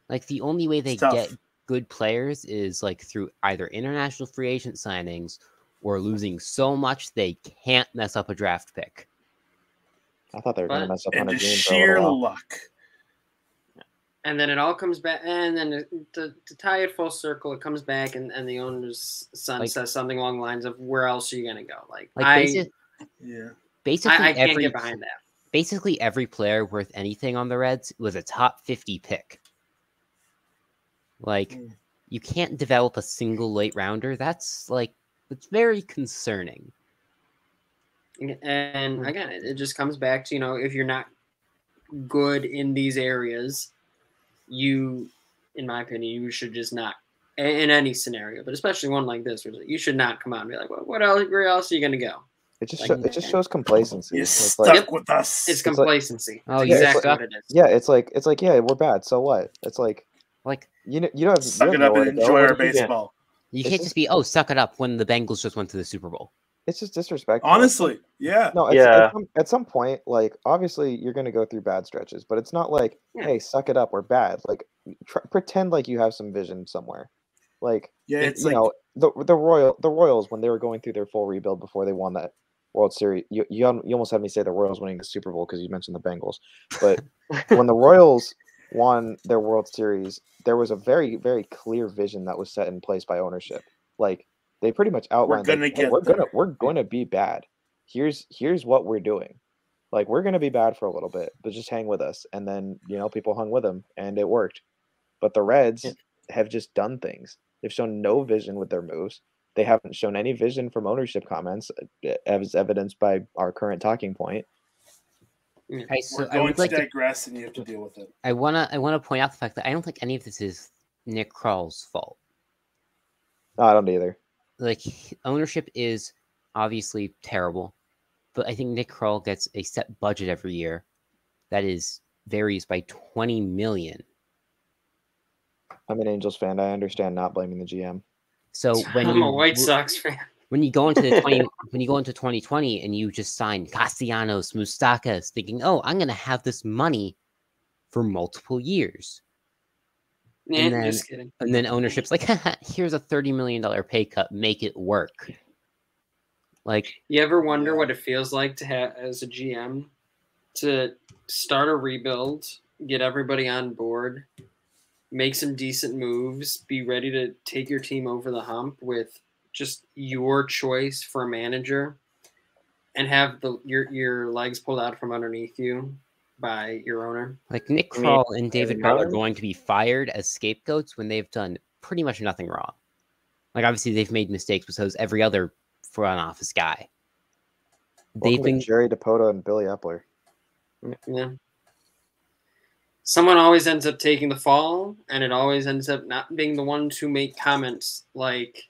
Like the only way they It's tough. get good players is like through either international free agent signings or losing so much they can't mess up a draft pick. I thought they were going to mess up And Hunter just Green for a sheer little while. luck. And then it all comes back, and then to tie it full circle, it comes back, and the owner's son says something along the lines of, "Where else are you gonna go?" Basically, I can't get behind that. Basically, every player worth anything on the Reds was a top 50 pick. You can't develop a single late rounder. It's very concerning. And again, it just comes back to, if you're not good in these areas, in my opinion, you should just not, in any scenario, but especially one like this, where you should not come out and be like, "What else? Where else are you going to go?" It just shows complacency. You're It's stuck with us. It's complacency. Oh, That's exactly what it is. Yeah, it's like, yeah, we're bad. So what? It's like you don't have suck it up and enjoy our baseball. You can't just be suck it up when the Bengals just went to the Super Bowl. It's just disrespectful. Honestly, yeah. No, at some point, obviously you're going to go through bad stretches, but it's not like, hey, suck it up, we're bad. Pretend like you have some vision somewhere. It's the Royals, when they were going through their full rebuild before they won that World Series, you almost had me say the Royals winning the Super Bowl because you mentioned the Bengals. But when the Royals won their World Series, there was a very, very clear vision that was set in place by ownership. They pretty much outlined, we're gonna be bad. Here's what we're doing. We're gonna be bad for a little bit, but just hang with us. And then people hung with them, and it worked. But the Reds have just done things. They've shown no vision with their moves. They haven't shown any vision from ownership comments, as evidenced by our current talking point. Okay, so I would like to digress, and you have to deal with it. I wanna point out the fact that I don't think any of this is Nick Krall's fault. No, I don't either. Ownership is obviously terrible, but I think Nick Krall gets a set budget every year that varies by $20 million. I'm an Angels fan. I understand not blaming the GM. So I'm a White Sox fan. When you go into 2020 and you just sign Castellanos, Moustakas, thinking, "Oh, I'm going to have this money for multiple years." Just kidding. And then ownership's like, "Here's a $30 million pay cut. Make it work." You ever wonder what it feels like to have, as a GM, to start a rebuild, get everybody on board, make some decent moves, be ready to take your team over the hump with just your choice for a manager, and have your legs pulled out from underneath you by your owner? Nick Krall and David Bell are going to be fired as scapegoats when they've done pretty much nothing wrong. Obviously they've made mistakes, but so has every other front office guy. They've been Jerry DePoto and Billy Epler. Yeah. Someone always ends up taking the fall, and it always ends up not being the one to make comments like,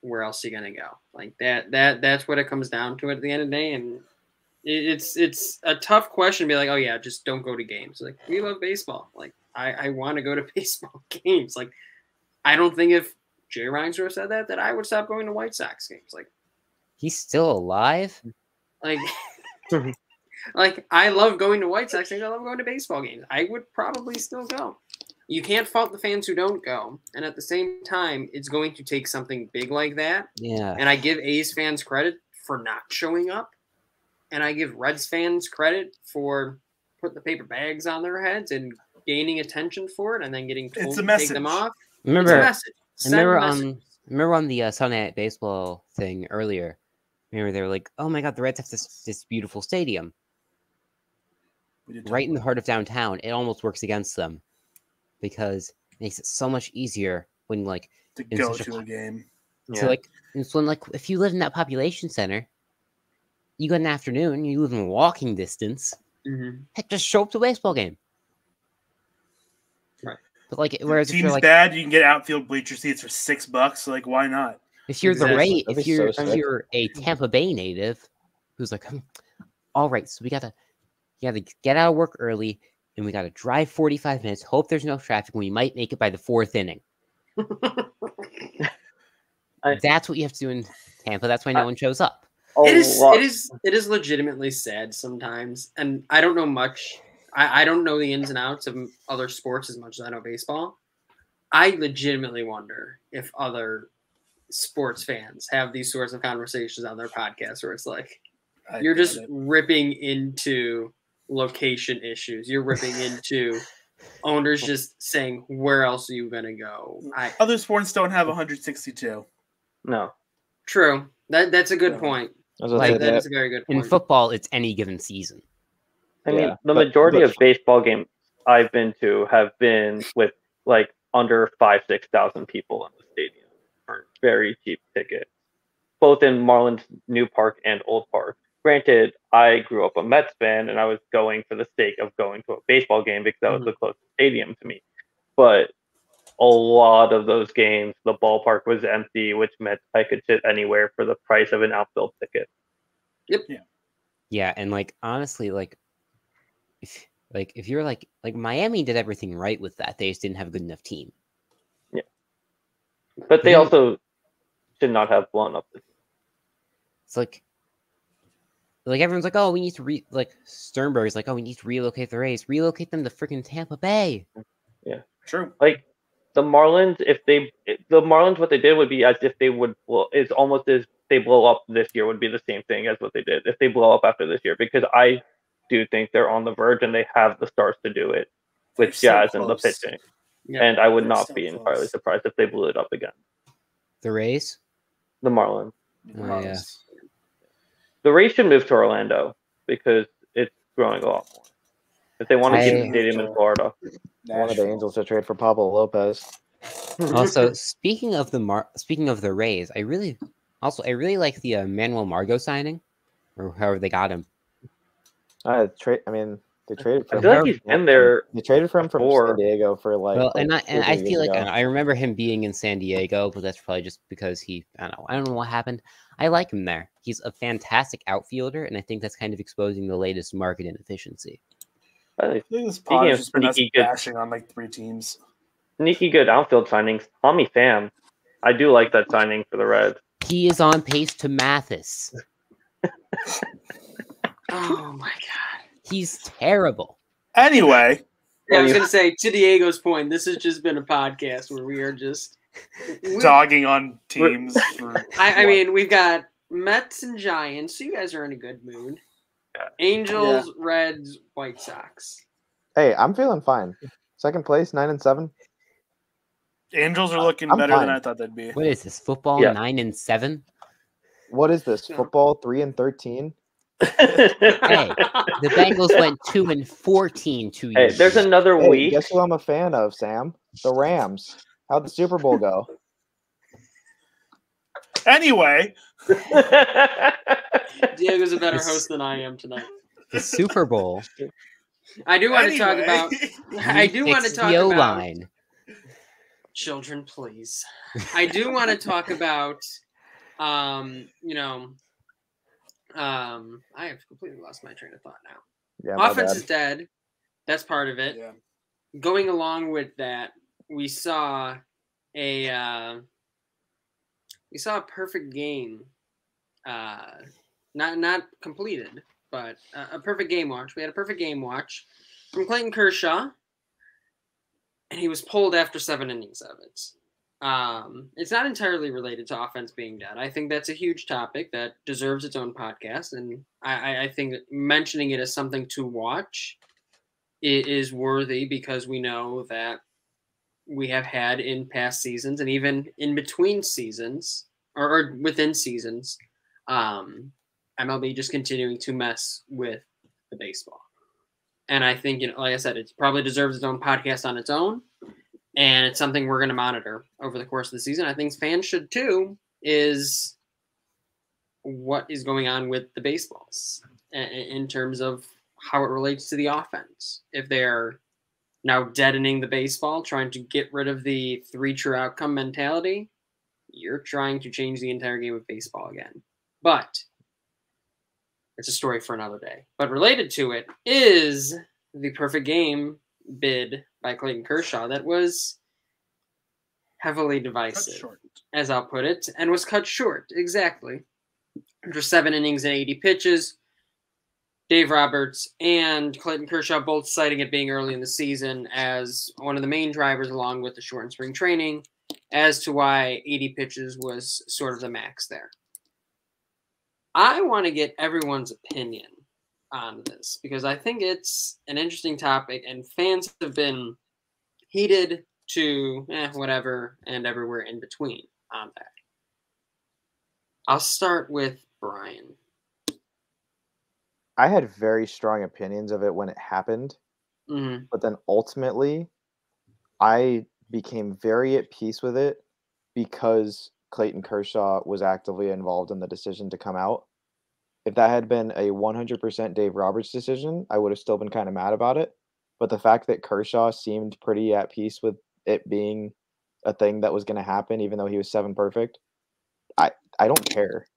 "Where else are you gonna go?" That's what it comes down to at the end of the day. And it's a tough question to be like, "Oh yeah, just don't go to games." We love baseball. I want to go to baseball games. I don't think if Jay Reinsdorf said that I would stop going to White Sox games. He's still alive. I love going to White Sox games. I love going to baseball games. I would probably still go. You can't fault the fans who don't go. And at the same time, it's going to take something big like that. Yeah. And I give A's fans credit for not showing up. And I give Reds fans credit for putting the paper bags on their heads and gaining attention for it, and then getting told to take them off. Remember message. Remember on the Sunday Night Baseball thing earlier, remember they were like, "Oh my God, the Reds have this beautiful stadium right in the heart of downtown." It almost works against them because it makes it so much easier when to go to a game. So if you live in that population center, you got an afternoon, you live in walking distance. Mm-hmm. Heck, just show up to a baseball game. Right. But whereas if team's bad, you can get outfield bleacher seats for $6. Why not? If you're if you're a Tampa Bay native who's all right, so you gotta get out of work early, and we gotta drive 45 minutes, hope there's no traffic, and we might make it by the 4th inning. That's what you have to do in Tampa. That's why no one shows up. It is legitimately sad sometimes, and I don't know much. I don't know the ins and outs of other sports as much as I know baseball. I legitimately wonder if other sports fans have these sorts of conversations on their podcasts where it's like, I you're get just it. ripping into location issues. You're ripping into owners just saying, where else are you going to go? Other sports don't have 162. No. True. That's a good point. Like, that is a very good point. In football, it's any given season. I mean, the majority of baseball games I've been to have been with like under 5,000-6,000 people in the stadium for very cheap tickets, both in Marlins New Park and Old Park. Granted, I grew up a Mets fan, and I was going for the sake of going to a baseball game because that was the closest stadium to me. But a lot of those games, the ballpark was empty, which meant I could sit anywhere for the price of an outfield ticket. Yep. Yeah, and like honestly, if you're like Miami did everything right with that, they just didn't have a good enough team. Yeah, but they also should not have blown up the team. It's like everyone's like, oh, we need to Sternberg's like, oh, we need to relocate the Rays, relocate them to freaking Tampa Bay. Yeah, true. Like the Marlins, what they did would be as if they would is almost as they blow up this year would be the same thing as what they did if they blow up after this year, because I do think they're on the verge and they have the stars to do it with Jazz and the pitching. Yeah, and I would not be entirely surprised if they blew it up again. The Rays? The Marlins. Oh, yeah. The Rays should move to Orlando because it's growing a lot more. If they want to keep the stadium in Florida. I wanted the Angels to trade for Pablo Lopez. Also, speaking of the Rays, I really like the Emmanuel Margot signing, or however they got him. They traded for him. I feel like he's been there. They traded for him from San Diego for I feel like I remember him being in San Diego, but that's probably just because I don't know what happened. I like him there. He's a fantastic outfielder, and I think that's kind of exposing the latest market inefficiency. I think this pod has just been us bashing on like 3 teams. Sneaky good outfield signings. Tommy Pham. I do like that signing for the Reds. He is on pace to Mathis. Oh my god. He's terrible. Anyway. Yeah, I was going to say, to Diego's point, this has just been a podcast where we are just dogging on teams. I mean, we've got Mets and Giants, so you guys are in a good mood. Angels, Reds, White Sox. Hey, I'm feeling fine. Second place, 9-7. Angels are looking better than I thought they'd be. What is this? Football 9-7? What is this? Football 3-13? Hey, the Bengals went 2-14 2 years. Hey, there's another week. Guess who I'm a fan of, Sam? The Rams. How'd the Super Bowl go? Anyway. Diego's a better host than I am tonight. The Super Bowl. I do want to talk about. I do want to talk about. Line. Children, please. I do want to talk about. I have completely lost my train of thought now. Yeah, offense is dead. That's part of it. Yeah. Going along with that, we saw a perfect game. Not completed, but a perfect game watch. We had a perfect game watch from Clayton Kershaw, and he was pulled after 7 innings of it. It's not entirely related to offense being dead. I think that's a huge topic that deserves its own podcast, and I think that mentioning it as something to watch is worthy because we know that we have had in past seasons and even in between seasons or within seasons, MLB just continuing to mess with the baseball. And I think, like I said, it probably deserves its own podcast on its own. And it's something we're going to monitor over the course of the season. I think fans should too, is what is going on with the baseballs in terms of how it relates to the offense. If they're now deadening the baseball, trying to get rid of the 3 true outcome mentality, you're trying to change the entire game of baseball again. But it's a story for another day. But related to it is the perfect game bid by Clayton Kershaw that was heavily divisive, as I'll put it, and was cut short. Exactly. After 7 innings and 80 pitches, Dave Roberts and Clayton Kershaw both citing it being early in the season as one of the main drivers, along with the shortened spring training, as to why 80 pitches was sort of the max there. I want to get everyone's opinion on this because I think it's an interesting topic, and fans have been heated to whatever and everywhere in between on that. I'll start with Brian. I had very strong opinions of it when it happened, but then ultimately I became very at peace with it because Clayton Kershaw was actively involved in the decision to come out. If that had been a 100% Dave Roberts decision, I would have still been kind of mad about it. But the fact that Kershaw seemed pretty at peace with it being a thing that was going to happen, even though he was 7 perfect, I don't care.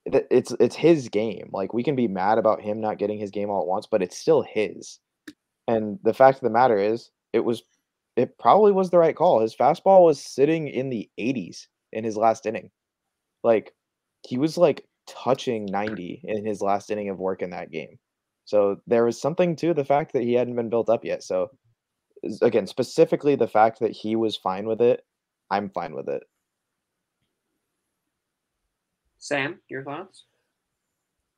It's his game. Like, we can be mad about him not getting his game all at once, but it's still his. And the fact of the matter is, it probably was the right call. His fastball was sitting in the 80s in his last inning. Like, he was like touching 90 in his last inning of work in that game. So there was something to the fact that he hadn't been built up yet. So again, specifically the fact that he was fine with it, I'm fine with it. Sam, your thoughts?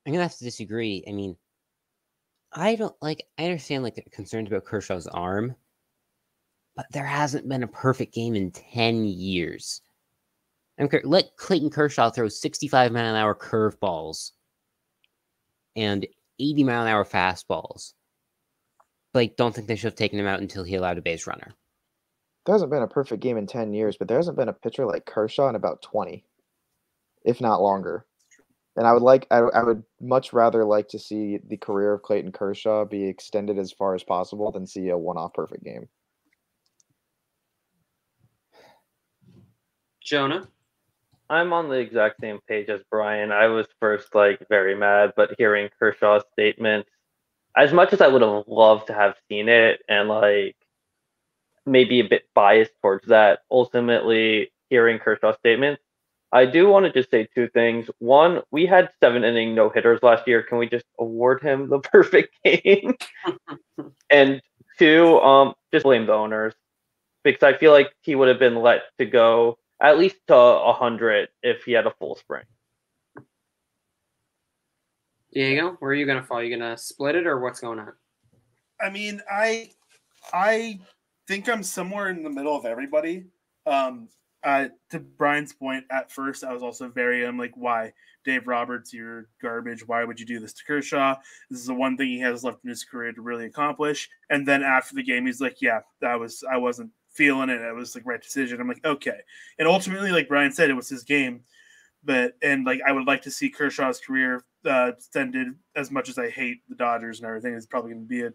I'm gonna have to disagree. I mean, I understand like the concerns about Kershaw's arm, but there hasn't been a perfect game in 10 years. Let Clayton Kershaw throw 65-mile-an-hour curveballs and 80-mile-an-hour fastballs. Like, don't think they should have taken him out until he allowed a base runner. There hasn't been a perfect game in 10 years, but there hasn't been a pitcher like Kershaw in about 20, if not longer. And I would much rather like to see the career of Clayton Kershaw be extended as far as possible than see a one-off perfect game. Jonah? I'm on the exact same page as Brian. I was first very mad, but hearing Kershaw's statements, as much as I would have loved to have seen it and maybe a bit biased towards that, ultimately hearing Kershaw's statements, I do want to just say 2 things. One, we had 7-inning no-hitters last year. Can we just award him the perfect game? And 2, just blame the owners, because I feel like he would have been let to go at least to 100 if he had a full spring. Diego, where are you going to fall? Are you going to split it or what's going on? I mean, I think I'm somewhere in the middle of everybody. To Brian's point, at first I was also very why Dave Roberts, you're garbage. Why would you do this to Kershaw? This is the one thing he has left in his career to really accomplish. And then after the game, he's like, yeah, I wasn't feeling it. It was the right decision. I'm like, okay. And ultimately, like Brian said, it was his game. But I would like to see Kershaw's career extended. As much as I hate the Dodgers and everything, it's probably going to be a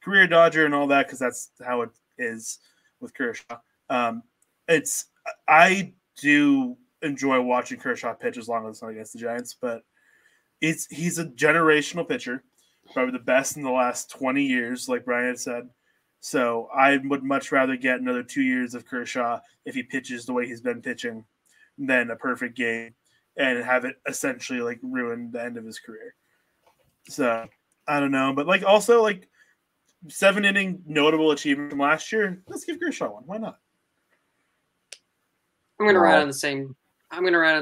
career Dodger and all that because that's how it is with Kershaw. I do enjoy watching Kershaw pitch as long as it's not against the Giants, but he's a generational pitcher, probably the best in the last 20 years, like Brian had said. So I would much rather get another 2 years of Kershaw if he pitches the way he's been pitching than a perfect game and have it essentially ruin the end of his career. So I don't know, but also 7-inning notable achievement from last year. Let's give Kershaw one. Why not? I'm gonna ride on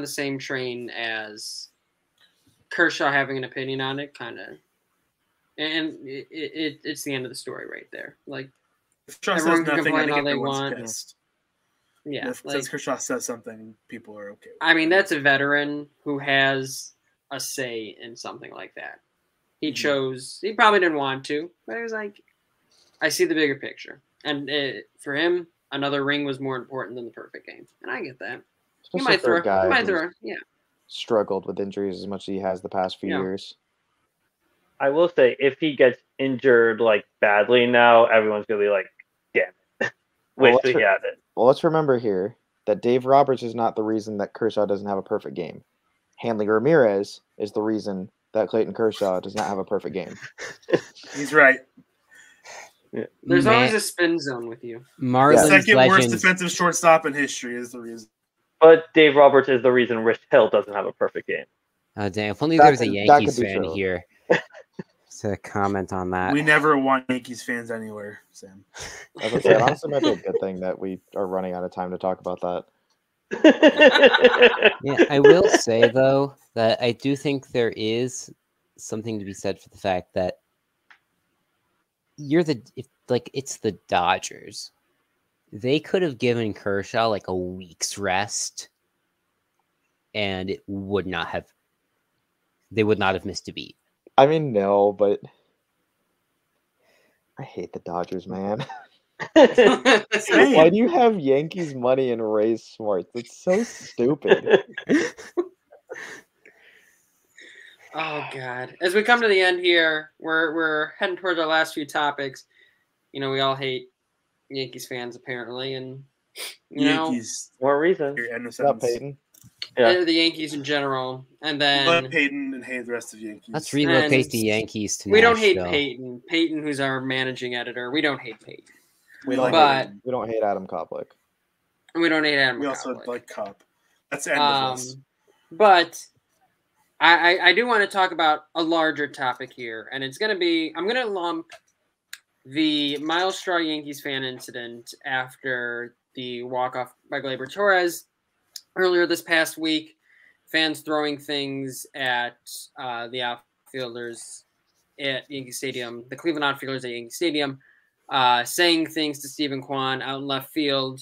the same train as Kershaw having an opinion on it, kind of, and it's the end of the story right there. Everyone can complain all they want. Pissed. Yeah, since Kershaw says something, people are okay with I mean, that's a veteran who has a say in something like that. He chose. He probably didn't want to, but he was like, "I see the bigger picture," and for him, another ring was more important than the perfect game, and I get that. Especially He might for throw. a guy He might who's throw. Yeah. struggled with injuries as much as he has the past few years. I will say, if he gets injured badly now, everyone's gonna be like, "Damn it, wish he had it." Well, let's remember here that Dave Roberts is not the reason that Kershaw doesn't have a perfect game. Hanley Ramirez is the reason that Clayton Kershaw does not have a perfect game. He's right. Yeah. There's always a spin zone with you. Marlins Second worst legends. defensive shortstop in history is the reason. But Dave Roberts is the reason Rich Hill doesn't have a perfect game. Oh, damn. If only there was a Yankees fan true. here. to comment on that. We never want Yankees fans anywhere, Sam. As I said, honestly, it might be a good thing that we are running out of time to talk about that. Yeah, I will say though that I do think there is something to be said for the fact that it's the Dodgers. They could have given Kershaw like a week's rest, and they would not have missed a beat. I mean, no, but I hate the Dodgers, man. Why do you have Yankees money and Rays Smarts? That's so stupid. Oh God! As we come to the end here, we're heading towards our last few topics. You know, we all hate Yankees fans apparently, and Yankees. More reason. What's up, Peyton? Yeah. the Yankees in general, and then Love Peyton and hate the rest of Yankees. Let's relocate And the Yankees to we don't hate Nashville. Peyton. Peyton, who's our managing editor, we don't hate Peyton. We don't like but- Peyton. We don't hate Adam Koplik. And we don't hate Adam. We also McCulloch. like Cup. That's the end of this. But I do want to talk about a larger topic here, and it's going to be I'm going to lump the Miles Straw Yankees fan incident after the walk-off by Gleyber Torres earlier this past week. Fans throwing things at the outfielders at Yankee Stadium, the Cleveland outfielders at Yankee Stadium, saying things to Stephen Kwan out in left field.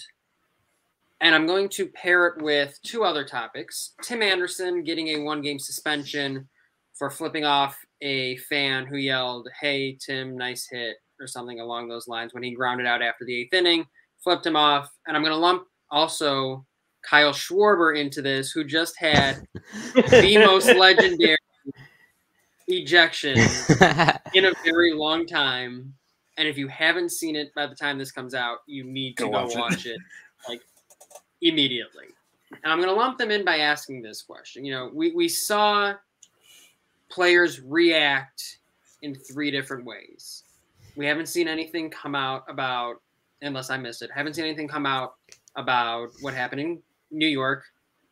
And I'm going to pair it with two other topics. Tim Anderson getting a one-game suspension for flipping off a fan who yelled, "Hey, Tim, nice hit," or something along those lines when he grounded out after the 8th inning, flipped him off. And I'm going to lump also Kyle Schwarber into this, who just had the most legendary ejection in a very long time. And if you haven't seen it by the time this comes out, you need to go watch it. Like, immediately. And I'm going to lump them in by asking this question. You know, we saw players react in 3 different ways. We haven't seen anything come out about, unless I missed it, haven't seen anything come out about what happened in New York.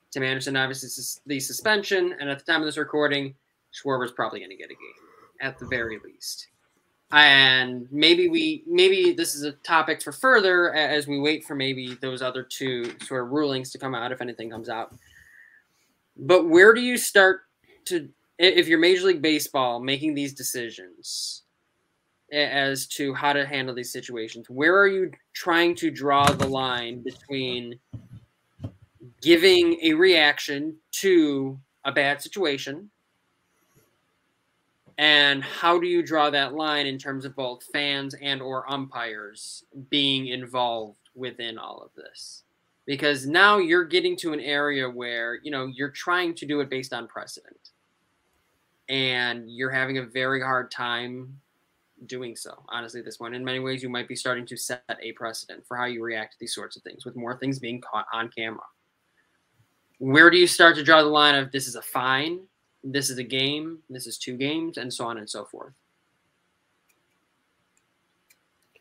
Tim Anderson, obviously, the suspension. And at the time of this recording, Schwarber's probably going to get a game, at the very least. And maybe this is a topic for further as we wait for maybe those other two sort of rulings to come out, if anything comes out. But where do you start to, if you're Major League Baseball making these decisions as to how to handle these situations, where are you trying to draw the line between giving a reaction to a bad situation, and how do you draw that line in terms of both fans and or umpires being involved within all of this? Because now you're getting to an area where, you know, you're trying to do it based on precedent. And you're having a very hard time doing so, honestly, at this point. In many ways, you might be starting to set a precedent for how you react to these sorts of things, with more things being caught on camera. Where do you start to draw the line of this is a fine, this is a game, this is 2 games, and so on and so forth?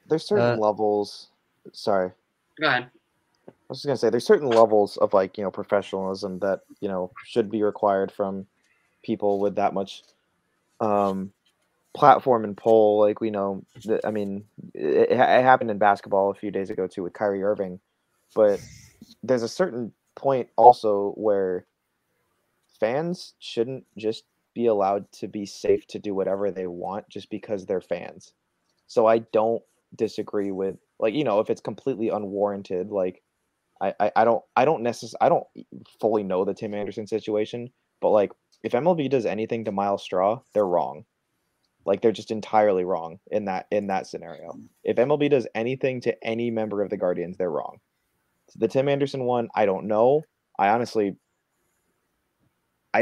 There's certain levels. Sorry. Go ahead. I was just going to say, there's certain levels of, like, you know, professionalism that, you know, should be required from people with that much platform and pull. Like, we know, I mean, it happened in basketball a few days ago, too, with Kyrie Irving. But there's a certain point also where fans shouldn't just be allowed to be safe to do whatever they want just because they're fans. So I don't disagree with, like, you know, if it's completely unwarranted, like, I don't fully know the Tim Anderson situation, but, like, if MLB does anything to Miles Straw, they're wrong. Like, they're just entirely wrong in that scenario. If MLB does anything to any member of the Guardians, they're wrong. The Tim Anderson one, I don't know. I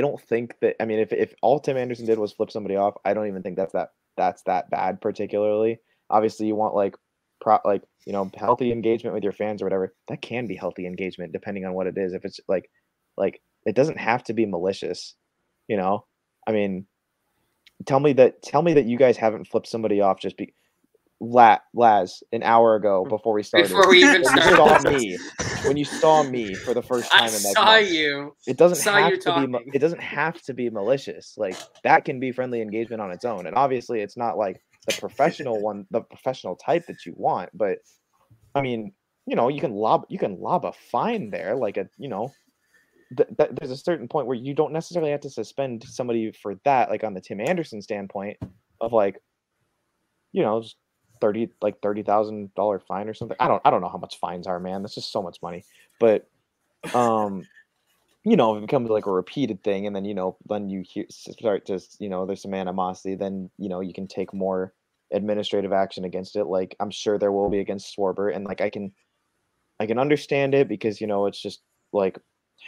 don't think that. I mean, if all Tim Anderson did was flip somebody off, I don't even think that's that bad particularly. Obviously, you want like you know, healthy engagement with your fans or whatever. That can be healthy engagement depending on what it is. If it's like it doesn't have to be malicious, you know. I mean, tell me that you guys haven't flipped somebody off just Laz, an hour ago before we started. Before we even started. When you saw me for the first time in like months, it doesn't have to be malicious. Like that can be friendly engagement on its own. And obviously it's not like the professional type that you want, but I mean, you can lob a fine there, like there's a certain point where you don't necessarily have to suspend somebody for that, like on the Tim Anderson standpoint of like, just $30,000 fine or something. I don't know how much fines are, man. That's just so much money. But if it becomes like a repeated thing, and then then you start to there's some animosity, then you can take more administrative action against it. Like I'm sure there will be against Schwarber, and like I can understand it because it's just like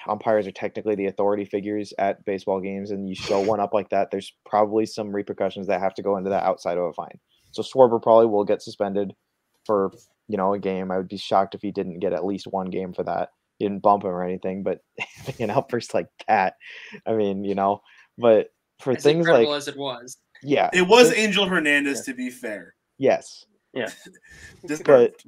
umpires are technically the authority figures at baseball games, and you show one up like that, there's probably some repercussions that have to go into that outside of a fine. So Schwarber probably will get suspended for a game. I would be shocked if he didn't get at least one game for that. He didn't bump him or anything, but an outburst like that, I mean, but for as things like as it was, yeah, it was Angel Hernandez, to be fair. Yes. Yeah. But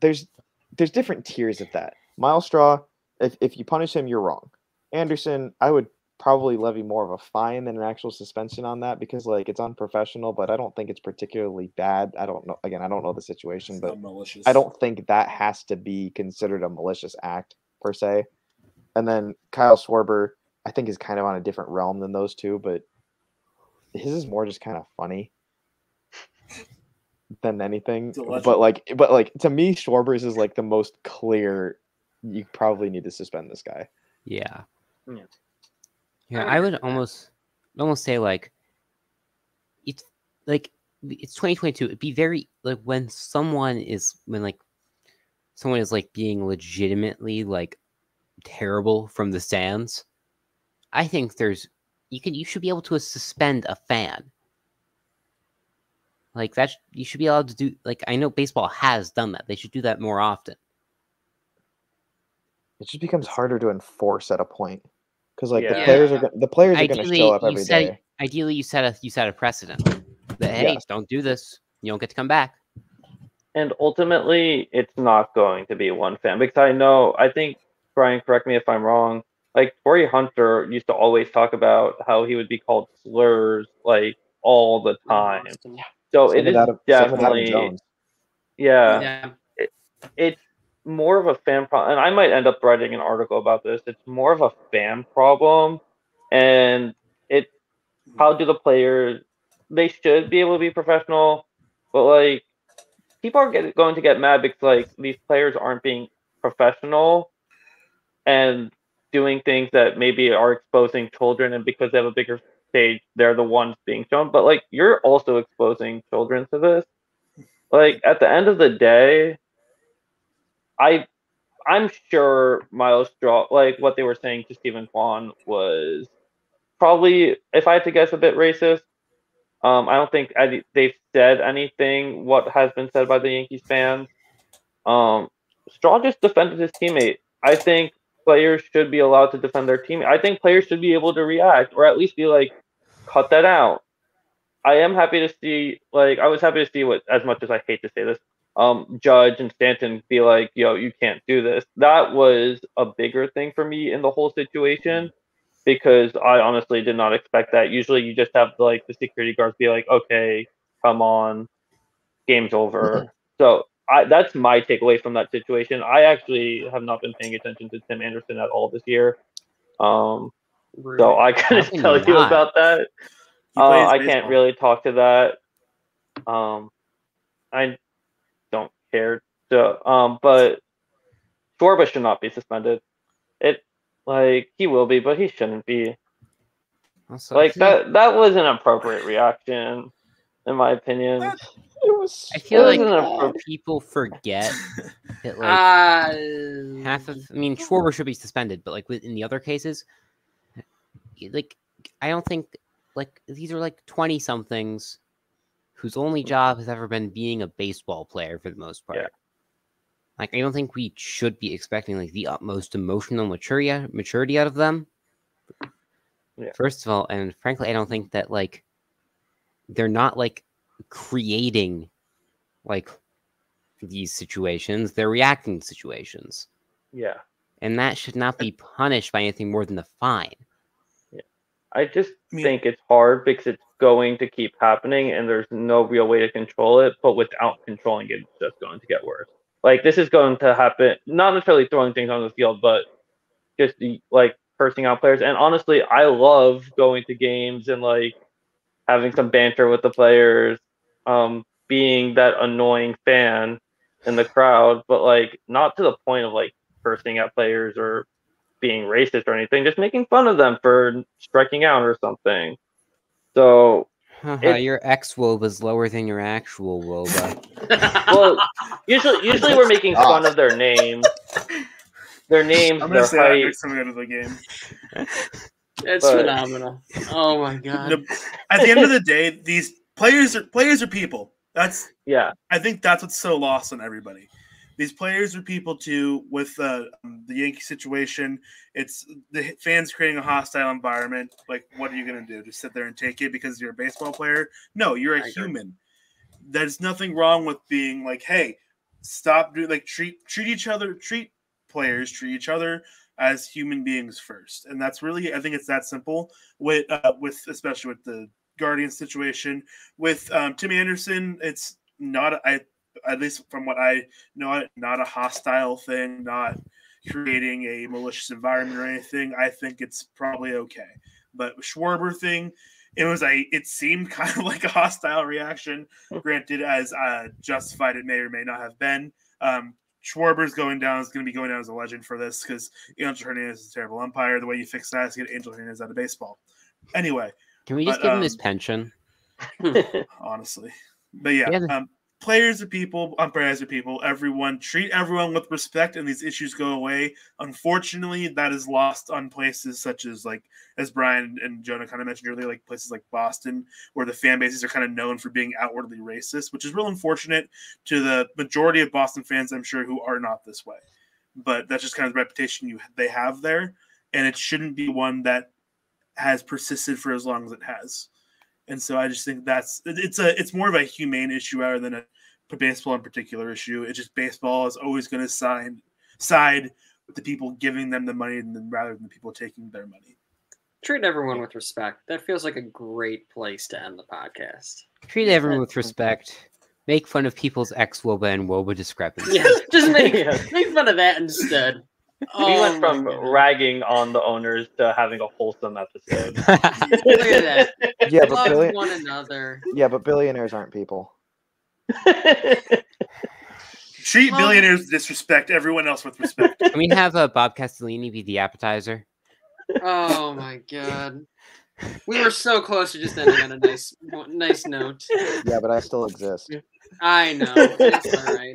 there's different tiers of that. Miles Straw, if you punish him, you're wrong. Anderson, I would probably levy more of a fine than an actual suspension on that because like it's unprofessional, but I don't think it's particularly bad. I don't know. Again, I don't know the situation, but I don't think that has to be considered a malicious act per se. And then Kyle Schwarber, I think is kind of on a different realm than those two, but his is more just kind of funny than anything. But like to me, Schwarber's is like the most clear. You probably need to suspend this guy. Yeah. I would almost say like it's 2022. It'd be very like when someone is like being legitimately like terrible from the stands. I think you should be able to suspend a fan. Like that, you should be allowed to do. Like I know baseball has done that. They should do that more often. It just becomes harder to enforce at a point because like the players are going to show up every day. Ideally, you set a precedent that hey, don't do this. You don't get to come back. And ultimately, it's not going to be one fan because I think Brian, correct me if I'm wrong. Like Torrey Hunter used to always talk about how he would be called slurs like all the time. So it is definitely it's more of a fan problem, and I might end up writing an article about this. It's more of a fan problem, and how do the players? They should be able to be professional, but like people are going to get mad because like these players aren't being professional and doing things that maybe are exposing children, and because they have a bigger stage, they're the ones being shown. But like you're also exposing children to this. Like at the end of the day, I'm sure Miles Straw, like what they were saying to Stephen Kwan was probably, if I had to guess, a bit racist. I don't think they've said anything what has been said by the Yankees fans. Straw just defended his teammate. I think players should be allowed to defend their teammate. I think players should be able to react or at least be like, cut that out. I am happy to see, like, I was happy to see what, as much as I hate to say this, Judge and Stanton be like, yo, you can't do this. That was a bigger thing for me in the whole situation because I honestly did not expect that. Usually you just have like the security guards be like, okay, come on, game's over. So that's my takeaway from that situation. I actually have not been paying attention to Tim Anderson at all this year. So I couldn't tell you about that. I can't really talk to that. I don't care. So, but Schwarber should not be suspended. He will be, but he shouldn't be. Also, that was an appropriate reaation, in my opinion. I feel like people forget that Schwarber should be suspended, but like in the other cases, like I don't think these are like 20-somethings whose only job has ever been being a baseball player for the most part. Yeah. Like I don't think we should be expecting like the utmost emotional maturity out of them. Yeah. First of all, and frankly, I don't think that like they're not like creating like these situations. They're reacting to situations. Yeah. And that should not be punished by anything more than a fine. Yeah. I just think it's hard because it's going to keep happening and there's no real way to control it, but without controlling it, it's just going to get worse. Like, this is going to happen, not necessarily throwing things on the field, but just like cursing out players. And honestly, I love going to games and like having some banter with the players, being that annoying fan in the crowd, but like not to the point of like cursing at players or being racist or anything, just making fun of them for striking out or something. So your ex-woba is lower than your actual woba. Well, usually we're making fun of their names. Their names, I'm their gonna say height. that next time we go to the game. It's phenomenal. Oh my god! At the end of the day, these players are people. That's I think that's what's so lost on everybody. These players are people too. With the Yankee situation, it's the fans creating a hostile environment. Like, what are you gonna do? Just sit there and take it because you're a baseball player? No, you're a human. There's nothing wrong with being like, hey, stop doing like treat each other, treat each other as human beings first, and that's really, I think it's that simple. With especially with the Guardians situation with Tim Anderson, it's not at least from what I know, not a hostile thing, not creating a malicious environment or anything. I think it's probably okay. But Schwarber thing, it seemed kind of like a hostile reaction. Granted, as justified it may or may not have been. Schwarber's going to be going down as a legend for this because Angel Hernandez is a terrible umpire. The way you fix that is to get Angel Hernandez out of baseball. Anyway. Can we just give him his pension? Honestly. But players are people, umpires are people. Treat everyone with respect and these issues go away. Unfortunately, that is lost on places such as, like, as Brian and Jonah kind of mentioned earlier, like places like Boston, where the fan bases are kind of known for being outwardly racist, which is real unfortunate to the majority of Boston fans, I'm sure, who are not this way. But that's just kind of the reputation they have there, and it shouldn't be one that has persisted for as long as it has. And so I just think it's more of a humane issue rather than a baseball in particular issue. It's just baseball is always going to side with the people giving them the money rather than the people taking their money. Treat everyone with respect. That feels like a great place to end the podcast. Treat everyone with respect. Make fun of people's ex-woba and woba discrepancies. Yeah, just make fun of that instead. We went from ragging on the owners to having a wholesome episode. Look at that. Yeah, but love one another. Yeah, but billionaires aren't people. Treat billionaires with disrespect, everyone else with respect. Can we have Bob Castellini be the appetizer? Oh my god. We were so close to just ending on a nice note. Yeah, but I still exist. I know. It's all right.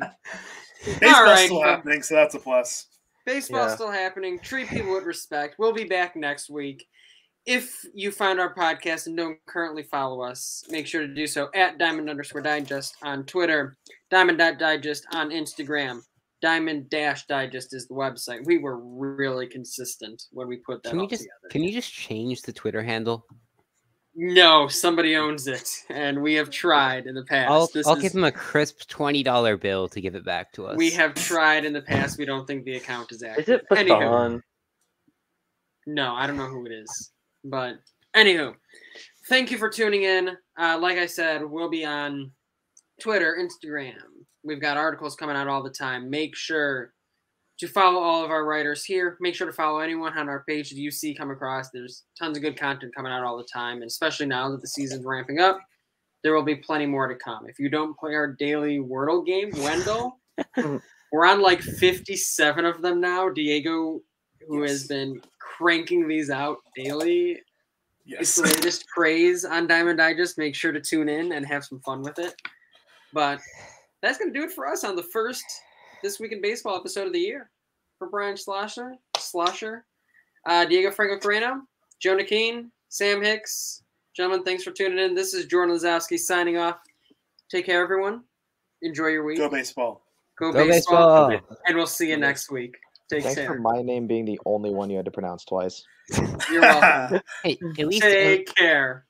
Baseball's still happening, so that's a plus. Baseball's still happening. Treat people with respect. We'll be back next week. If you found our podcast and don't currently follow us, make sure to do so at Diamond_Digest on Twitter, Diamond.Digest on Instagram, Diamond-Digest is the website. We were really consistent when we put that together. Can you just change the Twitter handle? No, somebody owns it, and we have tried in the past. I'll give them a crisp $20 bill to give it back to us. We have tried in the past. We don't think the account is active. Is it Baton? No, I don't know who it is. But anywho, thank you for tuning in. Like I said, we'll be on Twitter, Instagram. We've got articles coming out all the time. Make sure to follow all of our writers here. Make sure to follow anyone on our page that you see come across. There's tons of good content coming out all the time, and especially now that the season's ramping up, there will be plenty more to come. If you don't play our daily Wordle game, Wendell, we're on like 57 of them now. Diego, who has been cranking these out daily, it's the latest craze on Diamond Digest. Make sure to tune in and have some fun with it. But that's going to do it for us on the first This Week in Baseball episode of the year. For Brian Schlosser, Diego Franco-Carreno, Jonah Keehn, Sam Hicks. Gentlemen, thanks for tuning in. This is Jordan Lazowski signing off. Take care, everyone. Enjoy your week. Go baseball. Go baseball. And we'll see you next week. Thanks for my name being the only one you had to pronounce twice. You're welcome. Hey, at least Take care.